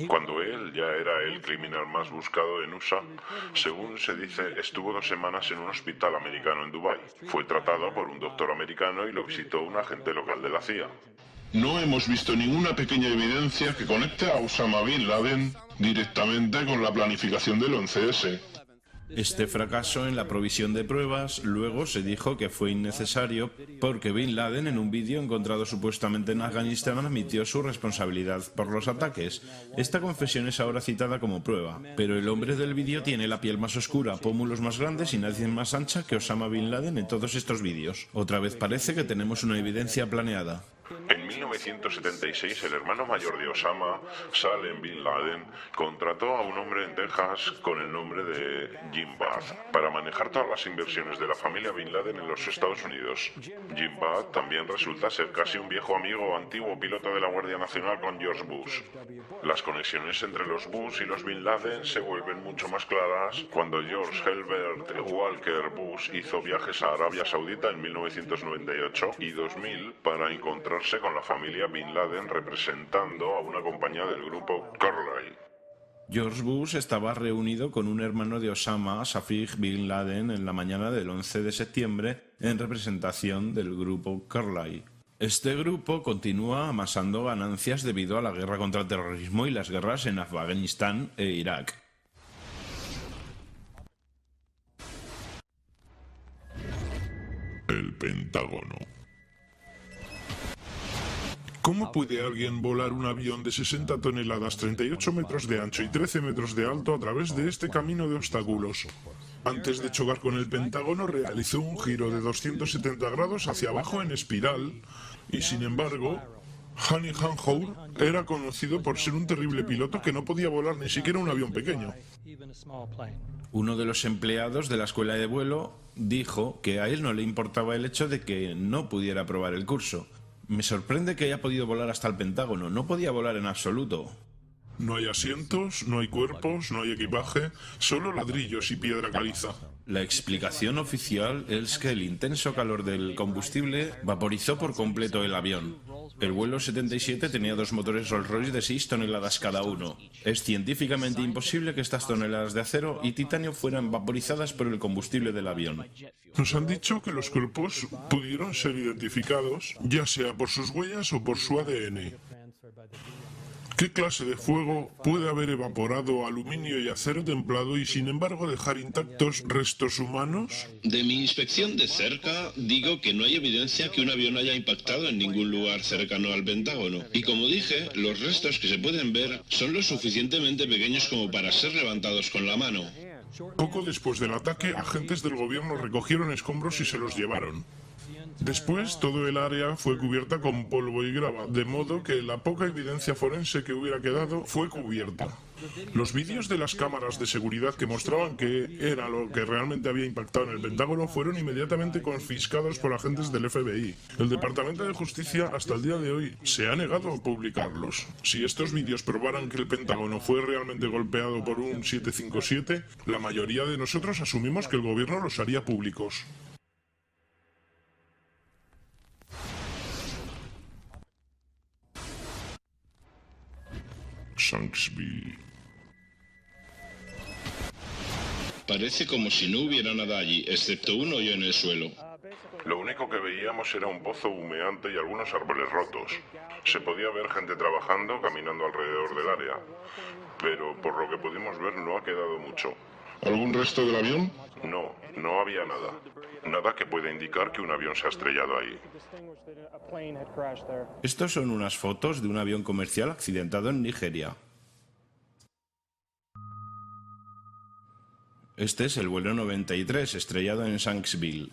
Cuando él ya era el criminal más buscado en USA, según se dice, estuvo 2 semanas en un hospital americano en Dubái. Fue tratado por un doctor americano y lo visitó un agente local de la CIA. No hemos visto ninguna pequeña evidencia que conecte a Osama Bin Laden directamente con la planificación del 11S. Este fracaso en la provisión de pruebas luego se dijo que fue innecesario porque Bin Laden, en un vídeo encontrado supuestamente en Afganistán, admitió su responsabilidad por los ataques. Esta confesión es ahora citada como prueba, pero el hombre del vídeo tiene la piel más oscura, pómulos más grandes y nariz más ancha que Osama Bin Laden en todos estos vídeos. Otra vez parece que tenemos una evidencia planeada. En 1976, el hermano mayor de Osama, Salem Bin Laden, contrató a un hombre en Texas con el nombre de Jim Bath para manejar todas las inversiones de la familia Bin Laden en los Estados Unidos. Jim Bath también resulta ser casi un viejo amigo o antiguo piloto de la Guardia Nacional con George Bush. Las conexiones entre los Bush y los Bin Laden se vuelven mucho más claras cuando George Herbert Walker Bush hizo viajes a Arabia Saudita en 1998 y 2000 para encontrarse con la familia Bin Laden representando a una compañía del grupo Carlyle. George Bush estaba reunido con un hermano de Osama, Safik Bin Laden, en la mañana del 11 de septiembre en representación del grupo Carlyle. Este grupo continúa amasando ganancias debido a la guerra contra el terrorismo y las guerras en Afganistán e Irak. El Pentágono. ¿Cómo puede alguien volar un avión de 60 toneladas, 38 metros de ancho y 13 metros de alto a través de este camino de obstáculos? Antes de chocar con el Pentágono, realizó un giro de 270 grados hacia abajo en espiral y, sin embargo, Hani Hanjour era conocido por ser un terrible piloto que no podía volar ni siquiera un avión pequeño. Uno de los empleados de la escuela de vuelo dijo que a él no le importaba el hecho de que no pudiera aprobar el curso. Me sorprende que haya podido volar hasta el Pentágono. No podía volar en absoluto. No hay asientos, no hay cuerpos, no hay equipaje, solo ladrillos y piedra caliza. La explicación oficial es que el intenso calor del combustible vaporizó por completo el avión. El vuelo 77 tenía 2 motores Rolls-Royce de 6 toneladas cada uno. Es científicamente imposible que estas toneladas de acero y titanio fueran vaporizadas por el combustible del avión. Nos han dicho que los cuerpos pudieron ser identificados, ya sea por sus huellas o por su ADN. ¿Qué clase de fuego puede haber evaporado aluminio y acero templado y sin embargo dejar intactos restos humanos? De mi inspección de cerca, digo que no hay evidencia que un avión haya impactado en ningún lugar cercano al Pentágono. Y como dije, los restos que se pueden ver son lo suficientemente pequeños como para ser levantados con la mano. Poco después del ataque, agentes del gobierno recogieron escombros y se los llevaron. Después, todo el área fue cubierta con polvo y grava, de modo que la poca evidencia forense que hubiera quedado fue cubierta. Los vídeos de las cámaras de seguridad que mostraban que era lo que realmente había impactado en el Pentágono fueron inmediatamente confiscados por agentes del FBI. El Departamento de Justicia hasta el día de hoy se ha negado a publicarlos. Si estos vídeos probaran que el Pentágono fue realmente golpeado por un 757, la mayoría de nosotros asumimos que el gobierno los haría públicos. Shanksville. Parece como si no hubiera nada allí, excepto un hoyo en el suelo. Lo único que veíamos era un pozo humeante y algunos árboles rotos. Se podía ver gente trabajando, caminando alrededor del área. Pero por lo que pudimos ver no ha quedado mucho. ¿Algún resto del avión? No, no había nada. Nada que pueda indicar que un avión se ha estrellado ahí. Estos son unas fotos de un avión comercial accidentado en Nigeria. Este es el vuelo 93 estrellado en Shanksville.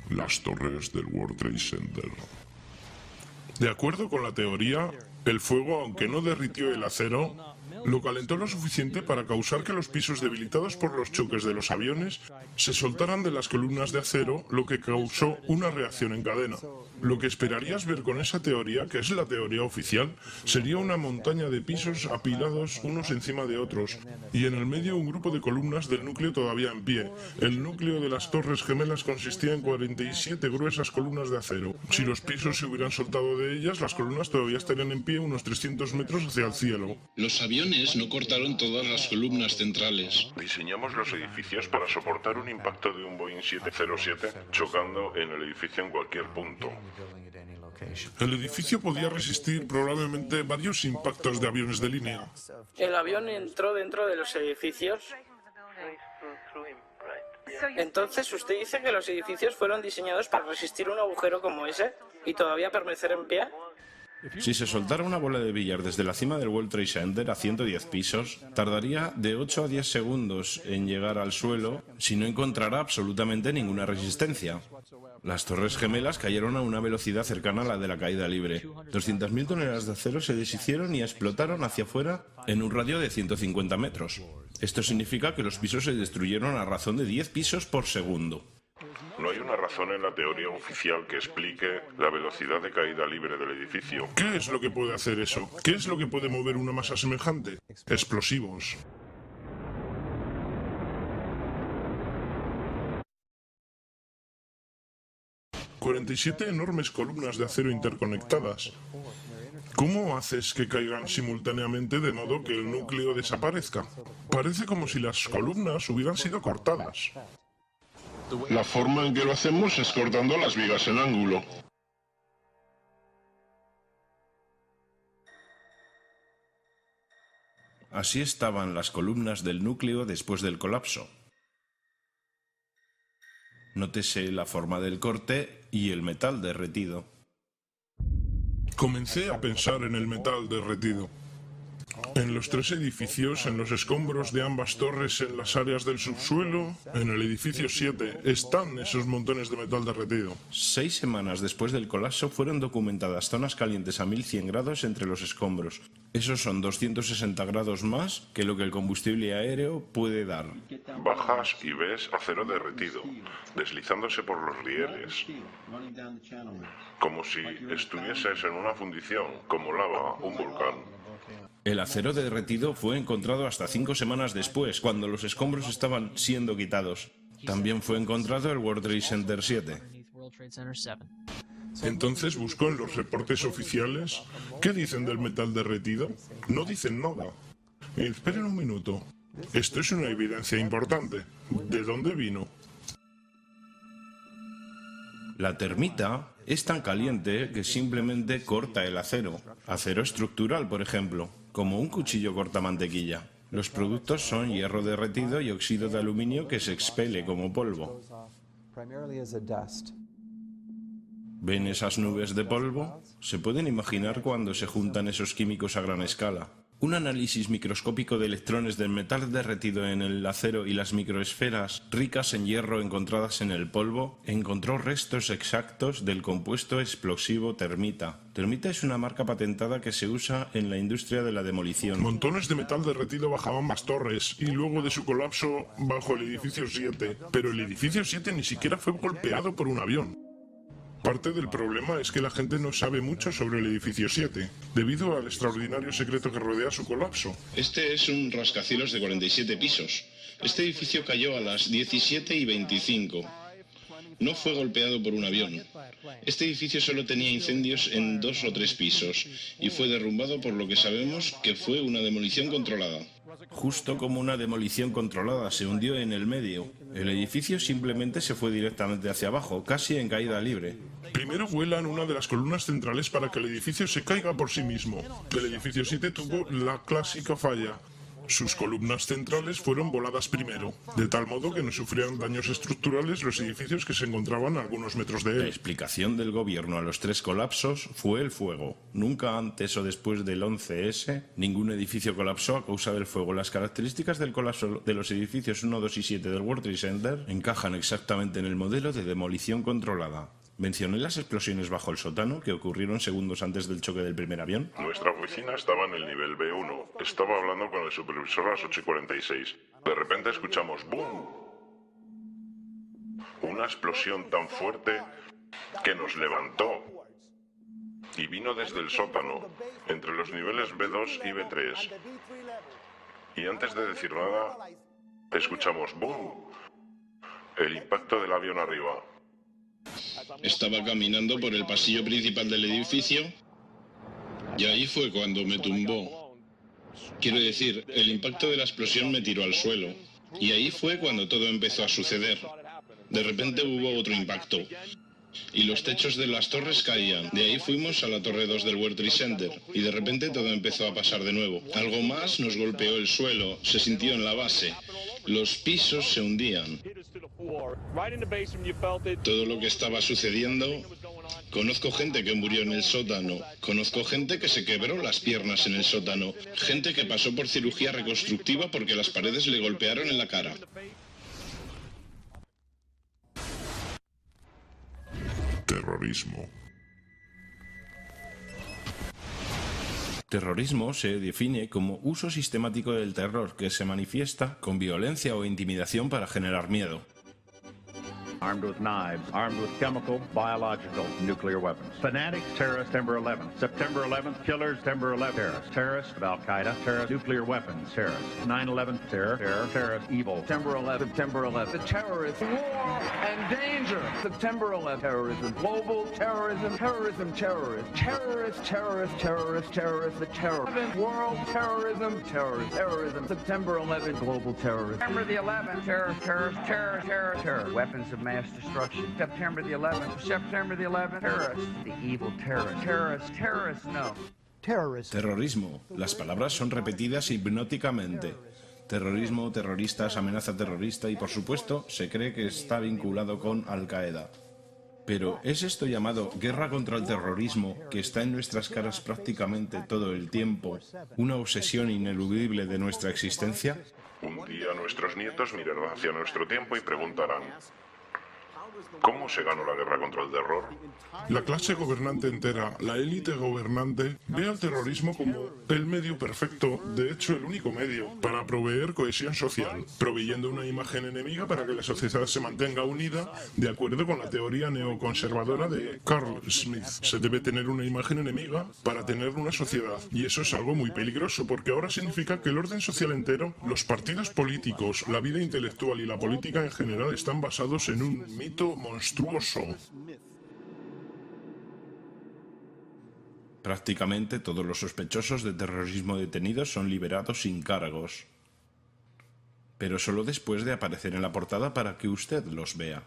Las torres del World Trade Center. De acuerdo con la teoría, el fuego, aunque no derritió el acero, lo calentó lo suficiente para causar que los pisos debilitados por los choques de los aviones se soltaran de las columnas de acero, lo que causó una reacción en cadena. Lo que esperarías ver con esa teoría, que es la teoría oficial, sería una montaña de pisos apilados unos encima de otros, y en el medio un grupo de columnas del núcleo todavía en pie. El núcleo de las Torres Gemelas consistía en 47 gruesas columnas de acero. Si los pisos se hubieran soltado de ellas, las columnas todavía estarían en pie unos 300 metros hacia el cielo. Los aviones no cortaron todas las columnas centrales. Diseñamos los edificios para soportar un impacto de un Boeing 707 chocando en el edificio en cualquier punto. El edificio podía resistir probablemente varios impactos de aviones de línea. ¿El avión entró dentro de los edificios? Entonces, ¿usted dice que los edificios fueron diseñados para resistir un agujero como ese y todavía permanecer en pie? Si se soltara una bola de billar desde la cima del World Trade Center a 110 pisos, tardaría de 8 a 10 segundos en llegar al suelo si no encontrara absolutamente ninguna resistencia. Las Torres Gemelas cayeron a una velocidad cercana a la de la caída libre. 200.000 toneladas de acero se deshicieron y explotaron hacia afuera en un radio de 150 metros. Esto significa que los pisos se destruyeron a razón de 10 pisos por segundo. No hay una razón en la teoría oficial que explique la velocidad de caída libre del edificio. ¿Qué es lo que puede hacer eso? ¿Qué es lo que puede mover una masa semejante? Explosivos. ...47 enormes columnas de acero interconectadas. ¿Cómo haces que caigan simultáneamente de modo que el núcleo desaparezca? Parece como si las columnas hubieran sido cortadas. La forma en que lo hacemos es cortando las vigas en ángulo. Así estaban las columnas del núcleo después del colapso. Nótese la forma del corte y el metal derretido. Comencé a pensar en el metal derretido. En los tres edificios, en los escombros de ambas torres, en las áreas del subsuelo, en el edificio 7, están esos montones de metal derretido. 6 semanas después del colapso fueron documentadas zonas calientes a 1100 grados entre los escombros. Esos son 260 grados más que lo que el combustible aéreo puede dar. Bajas y ves acero derretido, deslizándose por los rieles, como si estuvieses en una fundición, como lava, un volcán. El acero derretido fue encontrado hasta 5 semanas después, cuando los escombros estaban siendo quitados. También fue encontrado el World Trade Center 7. Entonces buscó en los reportes oficiales. ¿Qué dicen del metal derretido? No dicen nada. Esperen un minuto. Esto es una evidencia importante. ¿De dónde vino? La termita es tan caliente que simplemente corta el acero. Acero estructural, por ejemplo, como un cuchillo corta mantequilla. Los productos son hierro derretido y óxido de aluminio que se expele como polvo. ¿Ven esas nubes de polvo? ¿Se pueden imaginar cuando se juntan esos químicos a gran escala? Un análisis microscópico de electrones del metal derretido en el acero y las microesferas ricas en hierro encontradas en el polvo encontró restos exactos del compuesto explosivo termita. Termita es una marca patentada que se usa en la industria de la demolición. Montones de metal derretido bajaban las torres y luego de su colapso bajo el edificio 7. Pero el edificio 7 ni siquiera fue golpeado por un avión. Parte del problema es que la gente no sabe mucho sobre el edificio 7, debido al extraordinario secreto que rodea su colapso. Este es un rascacielos de 47 pisos. Este edificio cayó a las 17:25. No fue golpeado por un avión. Este edificio solo tenía incendios en 2 o 3 pisos y fue derrumbado por lo que sabemos que fue una demolición controlada. Justo como una demolición controlada, se hundió en el medio. El edificio simplemente se fue directamente hacia abajo, casi en caída libre. Primero vuelan una de las columnas centrales para que el edificio se caiga por sí mismo. El edificio 7 tuvo la clásica falla. Sus columnas centrales fueron voladas primero, de tal modo que no sufrieran daños estructurales los edificios que se encontraban a algunos metros de él. La explicación del gobierno a los 3 colapsos fue el fuego. Nunca antes o después del 11S, ningún edificio colapsó a causa del fuego. Las características del colapso de los edificios 1, 2 y 7 del World Trade Center encajan exactamente en el modelo de demolición controlada. Mencioné las explosiones bajo el sótano que ocurrieron segundos antes del choque del primer avión. Nuestra oficina estaba en el nivel B1. Estaba hablando con el supervisor a las 8:46. De repente escuchamos ¡boom! Una explosión tan fuerte que nos levantó. Y vino desde el sótano, entre los niveles B2 y B3. Y antes de decir nada, escuchamos ¡boom! El impacto del avión arriba. Estaba caminando por el pasillo principal del edificio y ahí fue cuando me tumbó. Quiero decir, el impacto de la explosión me tiró al suelo y ahí fue cuando todo empezó a suceder. De repente hubo otro impacto y los techos de las torres caían. De ahí fuimos a la torre 2 del World Trade Center y de repente todo empezó a pasar de nuevo. Algo más nos golpeó el suelo, se sintió en la base. Los pisos se hundían. Todo lo que estaba sucediendo, conozco gente que murió en el sótano, conozco gente que se quebró las piernas en el sótano, gente que pasó por cirugía reconstructiva porque las paredes le golpearon en la cara. Terrorismo. Terrorismo se define como uso sistemático del terror que se manifiesta con violencia o intimidación para generar miedo. Armed with knives, armed with chemical, biological, nuclear weapons. Fanatics, terrorists, September 11th. September 11th, killers, September 11th, terrorists. Terrorists of Al-Qaeda, terrorists, nuclear weapons, terrorists. 9/11, terror, terrorists, evil. September 11th, September 11th. The terrorists, war and danger. September 11th, terrorism, global terrorism, terrorism, terrorists. Terrorists, terrorists, terrorists, terrorists, the terror. World terrorism, terrorists, terrorism. September 11th, global terrorism. September the 11th, terror, terror, terror, terror, terror. Weapons of mass destruction. September the 11th. September the 11th. Terrorists. The evil terrorists. Terrorists. Terrorists. No. Terrorismo. Las palabras son repetidas hipnóticamente. Terrorismo, terroristas, amenaza terrorista y, por supuesto, se cree que está vinculado con Al-Qaeda. Pero ¿es esto llamado guerra contra el terrorismo, que está en nuestras caras prácticamente todo el tiempo, una obsesión ineludible de nuestra existencia? Un día nuestros nietos mirarán hacia nuestro tiempo y preguntarán: ¿cómo se ganó la guerra contra el terror? La clase gobernante entera, la élite gobernante, ve al terrorismo como el medio perfecto, de hecho el único medio, para proveer cohesión social, proveyendo una imagen enemiga para que la sociedad se mantenga unida, de acuerdo con la teoría neoconservadora de Carl Smith. Se debe tener una imagen enemiga para tener una sociedad, y eso es algo muy peligroso, porque ahora significa que el orden social entero, los partidos políticos, la vida intelectual y la política en general están basados en un mito monstruoso. Prácticamente todos los sospechosos de terrorismo detenidos son liberados sin cargos, pero solo después de aparecer en la portada para que usted los vea.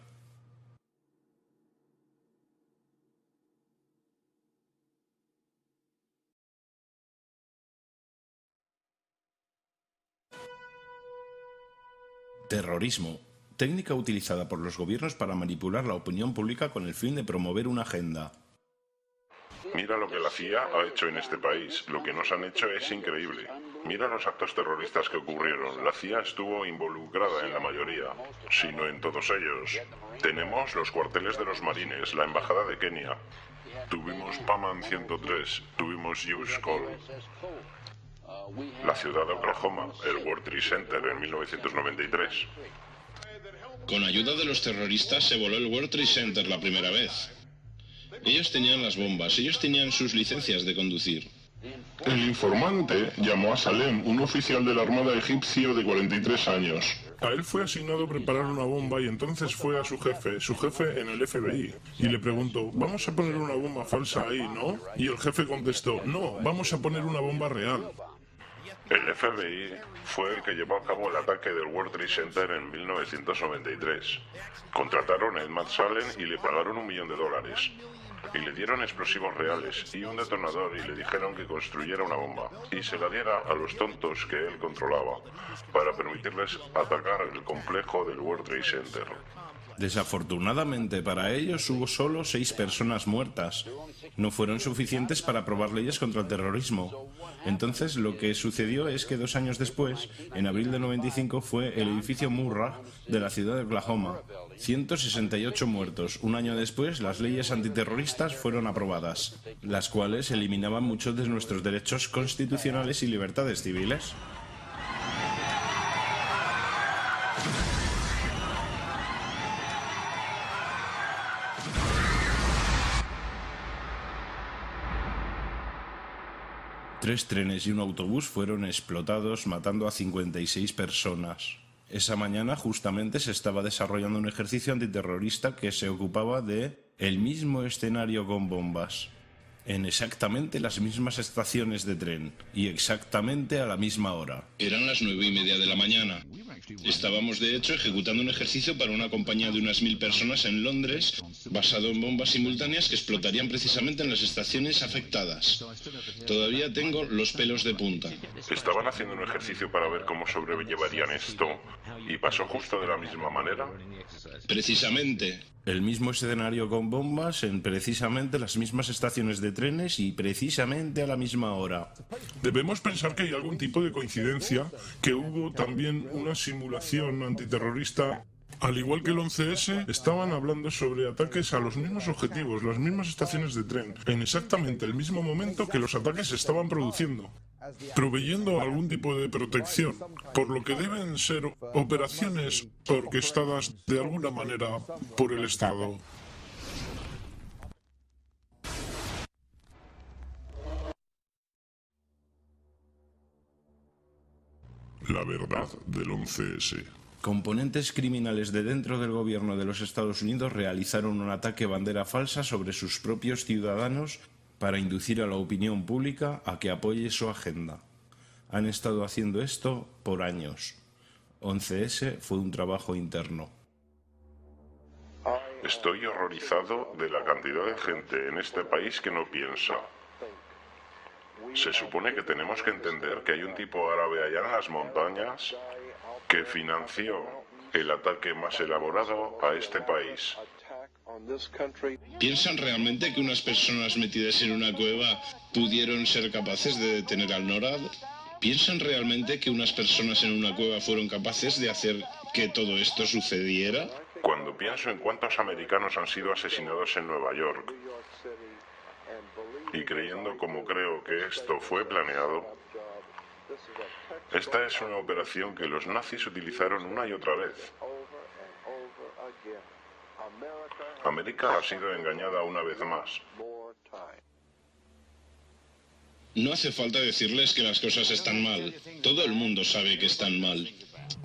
Terrorismo. técnica utilizada por los gobiernos para manipular la opinión pública con el fin de promover una agenda. Mira lo que la CIA ha hecho en este país. Lo que nos han hecho es increíble. Mira los actos terroristas que ocurrieron. La CIA estuvo involucrada en la mayoría, si no en todos ellos. Tenemos los cuarteles de los marines, la embajada de Kenia. Tuvimos Paman 103, tuvimus Hughes Call. La ciudad de Oklahoma, el World Trade Center en 1993. Con ayuda de los terroristas se voló el World Trade Center la primera vez. Ellos tenían las bombas, ellos tenían sus licencias de conducir. El informante llamó a Salem, un oficial de la Armada egipcio de 43 años. A él fue asignado preparar una bomba y entonces fue a su jefe en el FBI, y le preguntó, vamos a poner una bomba falsa ahí, ¿no? Y el jefe contestó, no, vamos a poner una bomba real. El FBI fue el que llevó a cabo el ataque del World Trade Center en 1993. Contrataron a Ed Salem y le pagaron $1 millón. Y le dieron explosivos reales y un detonador y le dijeron que construyera una bomba y se la diera a los tontos que él controlaba para permitirles atacar el complejo del World Trade Center. Desafortunadamente para ellos hubo solo 6 personas muertas. No fueron suficientes para aprobar leyes contra el terrorismo. Entonces lo que sucedió es que 2 años después, en abril de 95, fue el edificio Murrah de la ciudad de Oklahoma. 168 muertos. Un año después, las leyes antiterroristas fueron aprobadas, las cuales eliminaban muchos de nuestros derechos constitucionales y libertades civiles. Tres trenes y un autobús fueron explotados, matando a 56 personas. Esa mañana justamente se estaba desarrollando un ejercicio antiterrorista que se ocupaba de el mismo escenario con bombas, en exactamente las mismas estaciones de tren y exactamente a la misma hora. Eran las 9:30 de la mañana. Estábamos de hecho ejecutando un ejercicio para una compañía de unas 1000 personas en Londres, basado en bombas simultáneas que explotarían precisamente en las estaciones afectadas. Todavía tengo los pelos de punta. Estaban haciendo un ejercicio para ver cómo sobrellevarían esto y pasó justo de la misma manera. Precisamente. El mismo escenario con bombas en precisamente las mismas estaciones de trenes y precisamente a la misma hora. Debemos pensar que hay algún tipo de coincidencia, que hubo también una simulación antiterrorista. Al igual que el 11S, estaban hablando sobre ataques a los mismos objetivos, las mismas estaciones de tren, en exactamente el mismo momento que los ataques se estaban produciendo, proveyendo algún tipo de protección, por lo que deben ser operaciones orquestadas de alguna manera por el Estado. La verdad del 11S. Componentes criminales de dentro del gobierno de los Estados Unidos realizaron un ataque bandera falsa sobre sus propios ciudadanos para inducir a la opinión pública a que apoye su agenda. Han estado haciendo esto por años. 11S fue un trabajo interno. Estoy horrorizado de la cantidad de gente en este país que no piensa. Se supone que tenemos que entender que hay un tipo árabe allá en las montañas que financió el ataque más elaborado a este país. ¿Piensan realmente que unas personas metidas en una cueva pudieron ser capaces de detener al NORAD? ¿Piensan realmente que unas personas en una cueva fueron capaces de hacer que todo esto sucediera? Cuando pienso en cuántos americanos han sido asesinados en Nueva York, y creyendo como creo que esto fue planeado, esta es una operación que los nazis utilizaron una y otra vez. América ha sido engañada una vez más. No hace falta decirles que las cosas están mal. Todo el mundo sabe que están mal.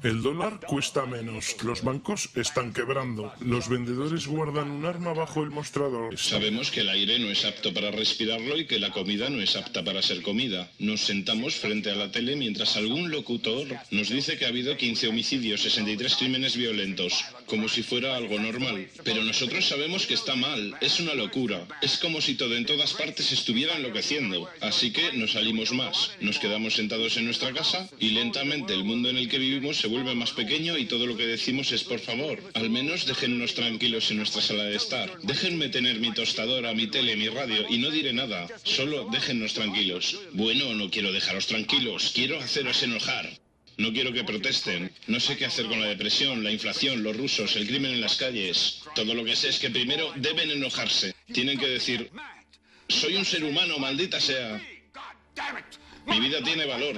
El dólar cuesta menos, los bancos están quebrando, los vendedores guardan un arma bajo el mostrador. Sabemos que el aire no es apto para respirarlo y que la comida no es apta para ser comida. Nos sentamos frente a la tele mientras algún locutor nos dice que ha habido 15 homicidios, 63 crímenes violentos, como si fuera algo normal. Pero nosotros sabemos que está mal, es una locura. Es como si todo en todas partes estuviera enloqueciendo. Así que no salimos más, nos quedamos sentados en nuestra casa y lentamente el mundo en el que vivimos crecemos se vuelve más pequeño y todo lo que decimos es por favor. Al menos déjennos tranquilos en nuestra sala de estar. Déjenme tener mi tostadora, mi tele, mi radio y no diré nada. Solo déjennos tranquilos. Bueno, no quiero dejaros tranquilos. Quiero haceros enojar. No quiero que protesten. No sé qué hacer con la depresión, la inflación, los rusos, el crimen en las calles. Todo lo que sé es que primero deben enojarse. Tienen que decir, soy un ser humano, maldita sea. Mi vida tiene valor.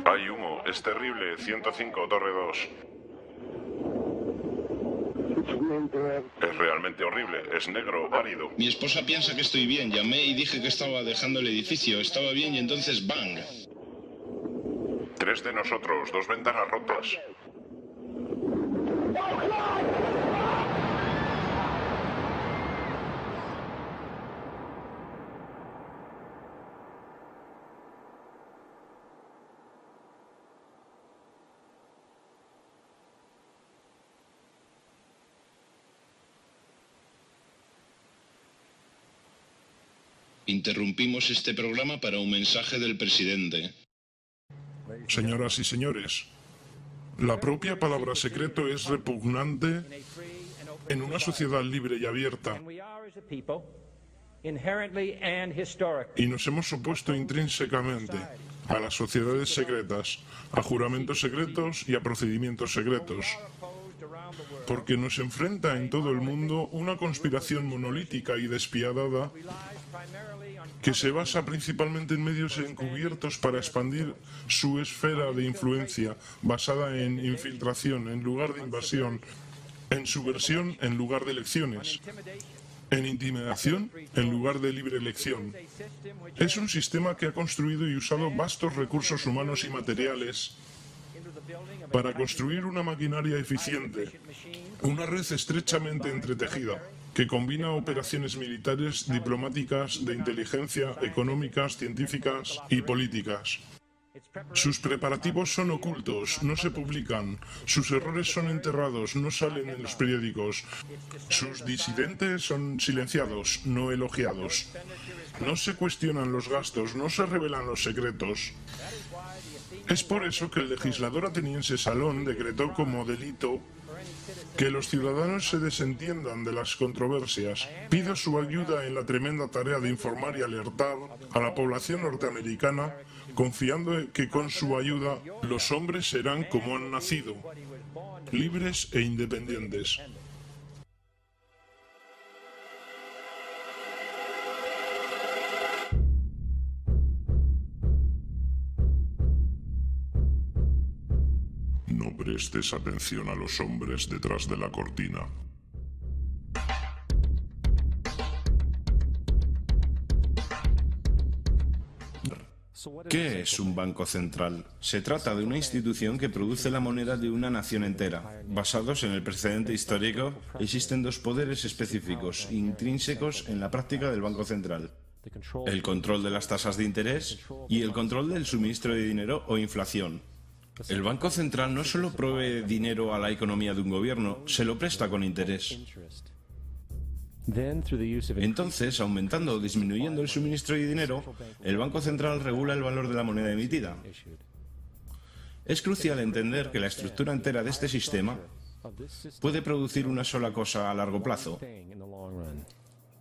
Hay humo, es terrible. 105, Torre 2. Es realmente horrible, es negro, árido. Mi esposa piensa que estoy bien. Llamé y dije que estaba dejando el edificio. Estaba bien y entonces ¡bang! 3 de nosotros, 2 ventanas rotas. Interrumpimos este programa para un mensaje del presidente. Señoras y señores, la propia palabra secreto es repugnante en una sociedad libre y abierta. Y nos hemos opuesto intrínsecamente a las sociedades secretas, a juramentos secretos y a procedimientos secretos. Porque nos enfrenta en todo el mundo una conspiración monolítica y despiadada que se basa principalmente en medios encubiertos para expandir su esfera de influencia, basada en infiltración en lugar de invasión, en subversión en lugar de elecciones, en intimidación en lugar de libre elección. Es un sistema que ha construido y usado vastos recursos humanos y materiales para construir una maquinaria eficiente, una red estrechamente entretejida, que combina operaciones militares, diplomáticas, de inteligencia, económicas, científicas y políticas. Sus preparativos son ocultos, no se publican, sus errores son enterrados, no salen en los periódicos, sus disidentes son silenciados, no elogiados. No se cuestionan los gastos, no se revelan los secretos. Es por eso que el legislador ateniense Salón decretó como delito que los ciudadanos se desentiendan de las controversias. Pido su ayuda en la tremenda tarea de informar y alertar a la población norteamericana, confiando en que con su ayuda los hombres serán como han nacido, libres e independientes. No prestes atención a los hombres detrás de la cortina. ¿Qué es un banco central? Se trata de una institución que produce la moneda de una nación entera. Basados en el precedente histórico, existen 2 poderes específicos, intrínsecos en la práctica del Banco Central. El control de las tasas de interés y el control del suministro de dinero o inflación. El Banco Central no solo provee dinero a la economía de un gobierno, se lo presta con interés. Entonces, aumentando o disminuyendo el suministro de dinero, el Banco Central regula el valor de la moneda emitida. Es crucial entender que la estructura entera de este sistema puede producir una sola cosa a largo plazo: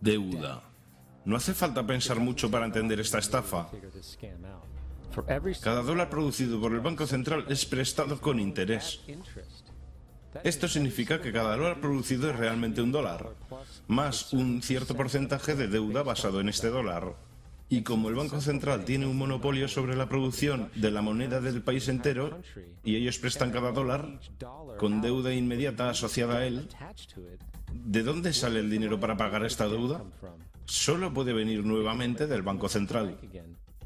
deuda. No hace falta pensar mucho para entender esta estafa. Cada dólar producido por el Banco Central es prestado con interés. Esto significa que cada dólar producido es realmente un dólar, más un cierto porcentaje de deuda basado en este dólar. Y como el Banco Central tiene un monopolio sobre la producción de la moneda del país entero, y ellos prestan cada dólar, con deuda inmediata asociada a él, ¿de dónde sale el dinero para pagar esta deuda? Solo puede venir nuevamente del Banco Central.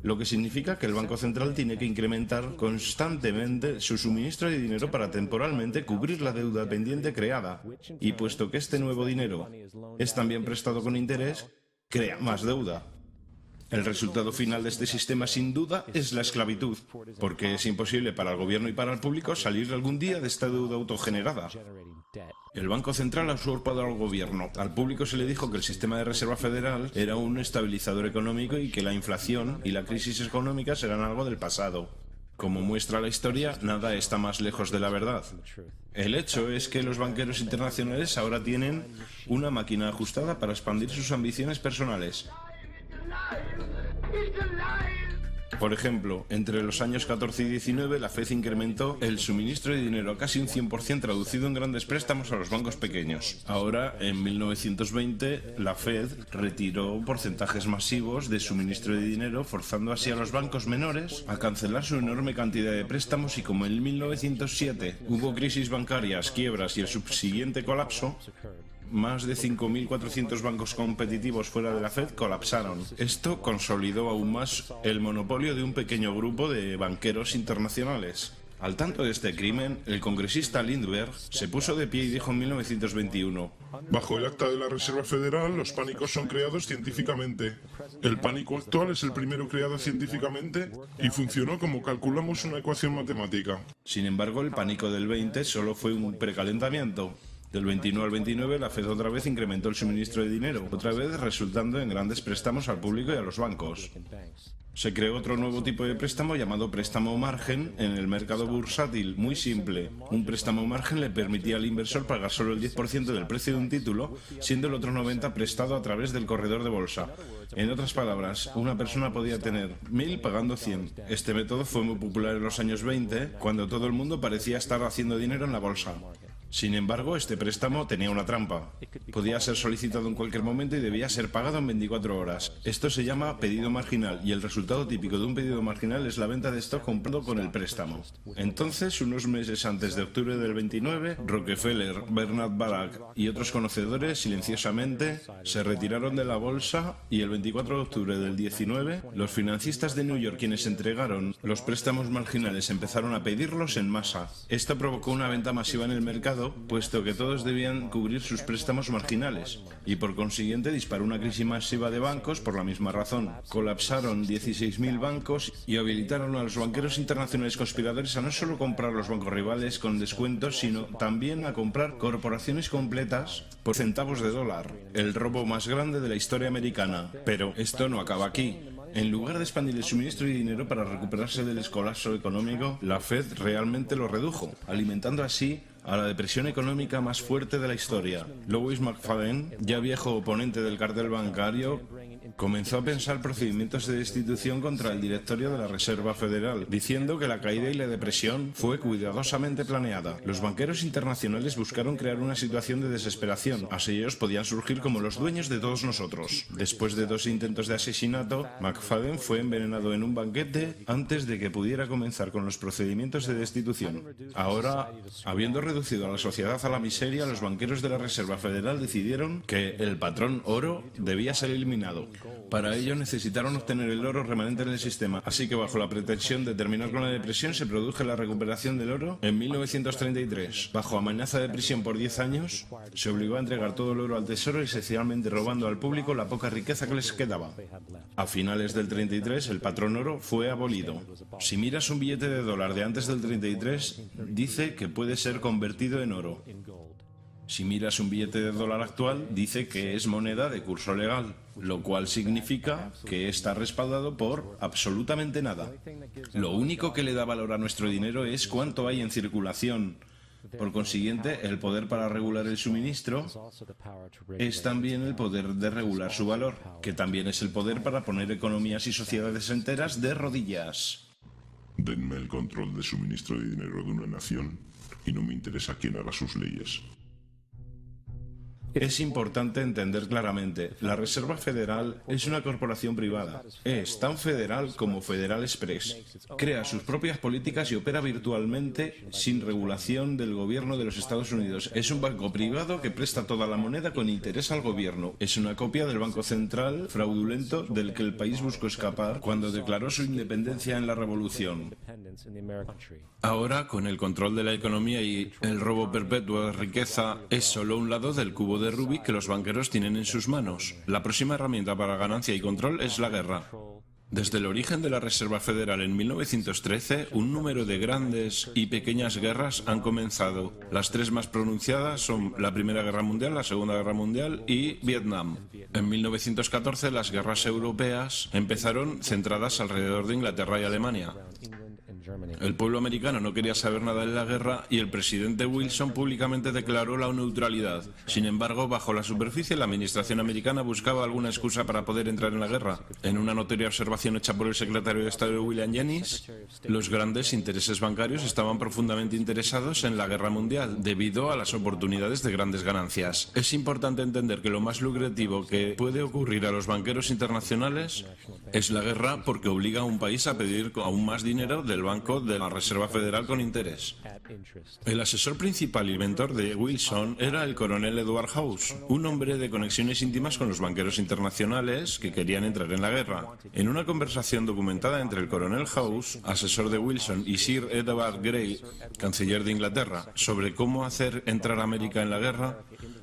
lo que significa que el Banco Central tiene que incrementar constantemente su suministro de dinero para temporalmente cubrir la deuda pendiente creada. Y puesto que este nuevo dinero es también prestado con interés, crea más deuda. El resultado final de este sistema, sin duda, es la esclavitud, porque es imposible para el gobierno y para el público salir algún día de esta deuda autogenerada. El Banco Central ha usurpado al gobierno. Al público se le dijo que el sistema de Reserva Federal era un estabilizador económico y que la inflación y la crisis económica serán algo del pasado. Como muestra la historia, nada está más lejos de la verdad. El hecho es que los banqueros internacionales ahora tienen una máquina ajustada para expandir sus ambiciones personales. Por ejemplo, entre los años 14 y 19, la Fed incrementó el suministro de dinero a casi un 100%, traducido en grandes préstamos a los bancos pequeños. Ahora, en 1920, la Fed retiró porcentajes masivos de suministro de dinero, forzando así a los bancos menores a cancelar su enorme cantidad de préstamos, y como en 1907 hubo crisis bancarias, quiebras y el subsiguiente colapso, más de 5.400 bancos competitivos fuera de la Fed colapsaron. Esto consolidó aún más el monopolio de un pequeño grupo de banqueros internacionales. Al tanto de este crimen, el congresista Lindbergh se puso de pie y dijo en 1921: Bajo el acta de la Reserva Federal, los pánicos son creados científicamente. El pánico actual es el primero creado científicamente y funcionó como calculamos una ecuación matemática. Sin embargo, el pánico del 20 solo fue un precalentamiento. Del 21 al 29, la Fed otra vez incrementó el suministro de dinero, otra vez resultando en grandes préstamos al público y a los bancos. Se creó otro nuevo tipo de préstamo llamado préstamo margen en el mercado bursátil, muy simple. Un préstamo margen le permitía al inversor pagar solo el 10% del precio de un título, siendo el otro 90% prestado a través del corredor de bolsa. En otras palabras, una persona podía tener 1.000 pagando 100. Este método fue muy popular en los años 20, cuando todo el mundo parecía estar haciendo dinero en la bolsa. Sin embargo, este préstamo tenía una trampa. Podía ser solicitado en cualquier momento y debía ser pagado en 24 horas. Esto se llama pedido marginal, y el resultado típico de un pedido marginal es la venta de stock comprado con el préstamo. Entonces, unos meses antes de octubre del 29, Rockefeller, Bernard Baruch y otros conocedores silenciosamente se retiraron de la bolsa, y el 24 de octubre del 19, los financistas de New York, quienes entregaron los préstamos marginales, empezaron a pedirlos en masa. Esto provocó una venta masiva en el mercado, puesto que todos debían cubrir sus préstamos marginales, y por consiguiente disparó una crisis masiva de bancos por la misma razón. Colapsaron 16.000 bancos y habilitaron a los banqueros internacionales conspiradores a no solo comprar los bancos rivales con descuentos, sino también a comprar corporaciones completas por centavos de dólar. El robo más grande de la historia americana. Pero esto no acaba aquí. En lugar de expandir el suministro de dinero para recuperarse del colapso económico, la Fed realmente lo redujo, alimentando así a la depresión económica más fuerte de la historia. Louis McFadden, ya viejo oponente del cartel bancario, comenzó a pensar procedimientos de destitución contra el directorio de la Reserva Federal, diciendo que la caída y la depresión fue cuidadosamente planeada. Los banqueros internacionales buscaron crear una situación de desesperación, así ellos podían surgir como los dueños de todos nosotros. Después de 2 intentos de asesinato, McFadden fue envenenado en un banquete antes de que pudiera comenzar con los procedimientos de destitución. Ahora, habiendo reducido a la sociedad a la miseria, los banqueros de la Reserva Federal decidieron que el patrón oro debía ser eliminado. Para ello necesitaron obtener el oro remanente en el sistema, así que bajo la pretensión de terminar con la depresión se produjo la recuperación del oro en 1933. Bajo amenaza de prisión por 10 años, se obligó a entregar todo el oro al tesoro, esencialmente robando al público la poca riqueza que les quedaba. A finales del 33, el patrón oro fue abolido. Si miras un billete de dólar de antes del 33, dice que puede ser convertido en oro. Si miras un billete de dólar actual, dice que es moneda de curso legal, lo cual significa que está respaldado por absolutamente nada. Lo único que le da valor a nuestro dinero es cuánto hay en circulación. Por consiguiente, el poder para regular el suministro es también el poder de regular su valor, que también es el poder para poner economías y sociedades enteras de rodillas. Denme el control de suministro de dinero de una nación y no me interesa quién haga sus leyes. Es importante entender claramente, la Reserva Federal es una corporación privada. Es tan federal como Federal Express. Crea sus propias políticas y opera virtualmente sin regulación del gobierno de los Estados Unidos. Es un banco privado que presta toda la moneda con interés al gobierno. Es una copia del Banco Central fraudulento del que el país buscó escapar cuando declaró su independencia en la Revolución. Ahora, con el control de la economía y el robo perpetuo de riqueza, es solo un lado del cubo de Rubik que los banqueros tienen en sus manos. La próxima herramienta para ganancia y control es la guerra. Desde el origen de la Reserva Federal en 1913, un número de grandes y pequeñas guerras han comenzado. Las tres más pronunciadas son la Primera Guerra Mundial, la Segunda Guerra Mundial y Vietnam. En 1914, las guerras europeas empezaron centradas alrededor de Inglaterra y Alemania. El pueblo americano no quería saber nada de la guerra y el presidente Wilson públicamente declaró la neutralidad. Sin embargo, bajo la superficie, la administración americana buscaba alguna excusa para poder entrar en la guerra. En una notoria observación hecha por el secretario de Estado William Jennings, los grandes intereses bancarios estaban profundamente interesados en la guerra mundial debido a las oportunidades de grandes ganancias. Es importante entender que lo más lucrativo que puede ocurrir a los banqueros internacionales es la guerra porque obliga a un país a pedir aún más dinero del Banco de la Reserva Federal con interés. El asesor principal y mentor de Wilson era el coronel Edward House, un hombre de conexiones íntimas con los banqueros internacionales que querían entrar en la guerra. En una conversación documentada entre el coronel House, asesor de Wilson, y Sir Edward Grey, canciller de Inglaterra, sobre cómo hacer entrar a América en la guerra,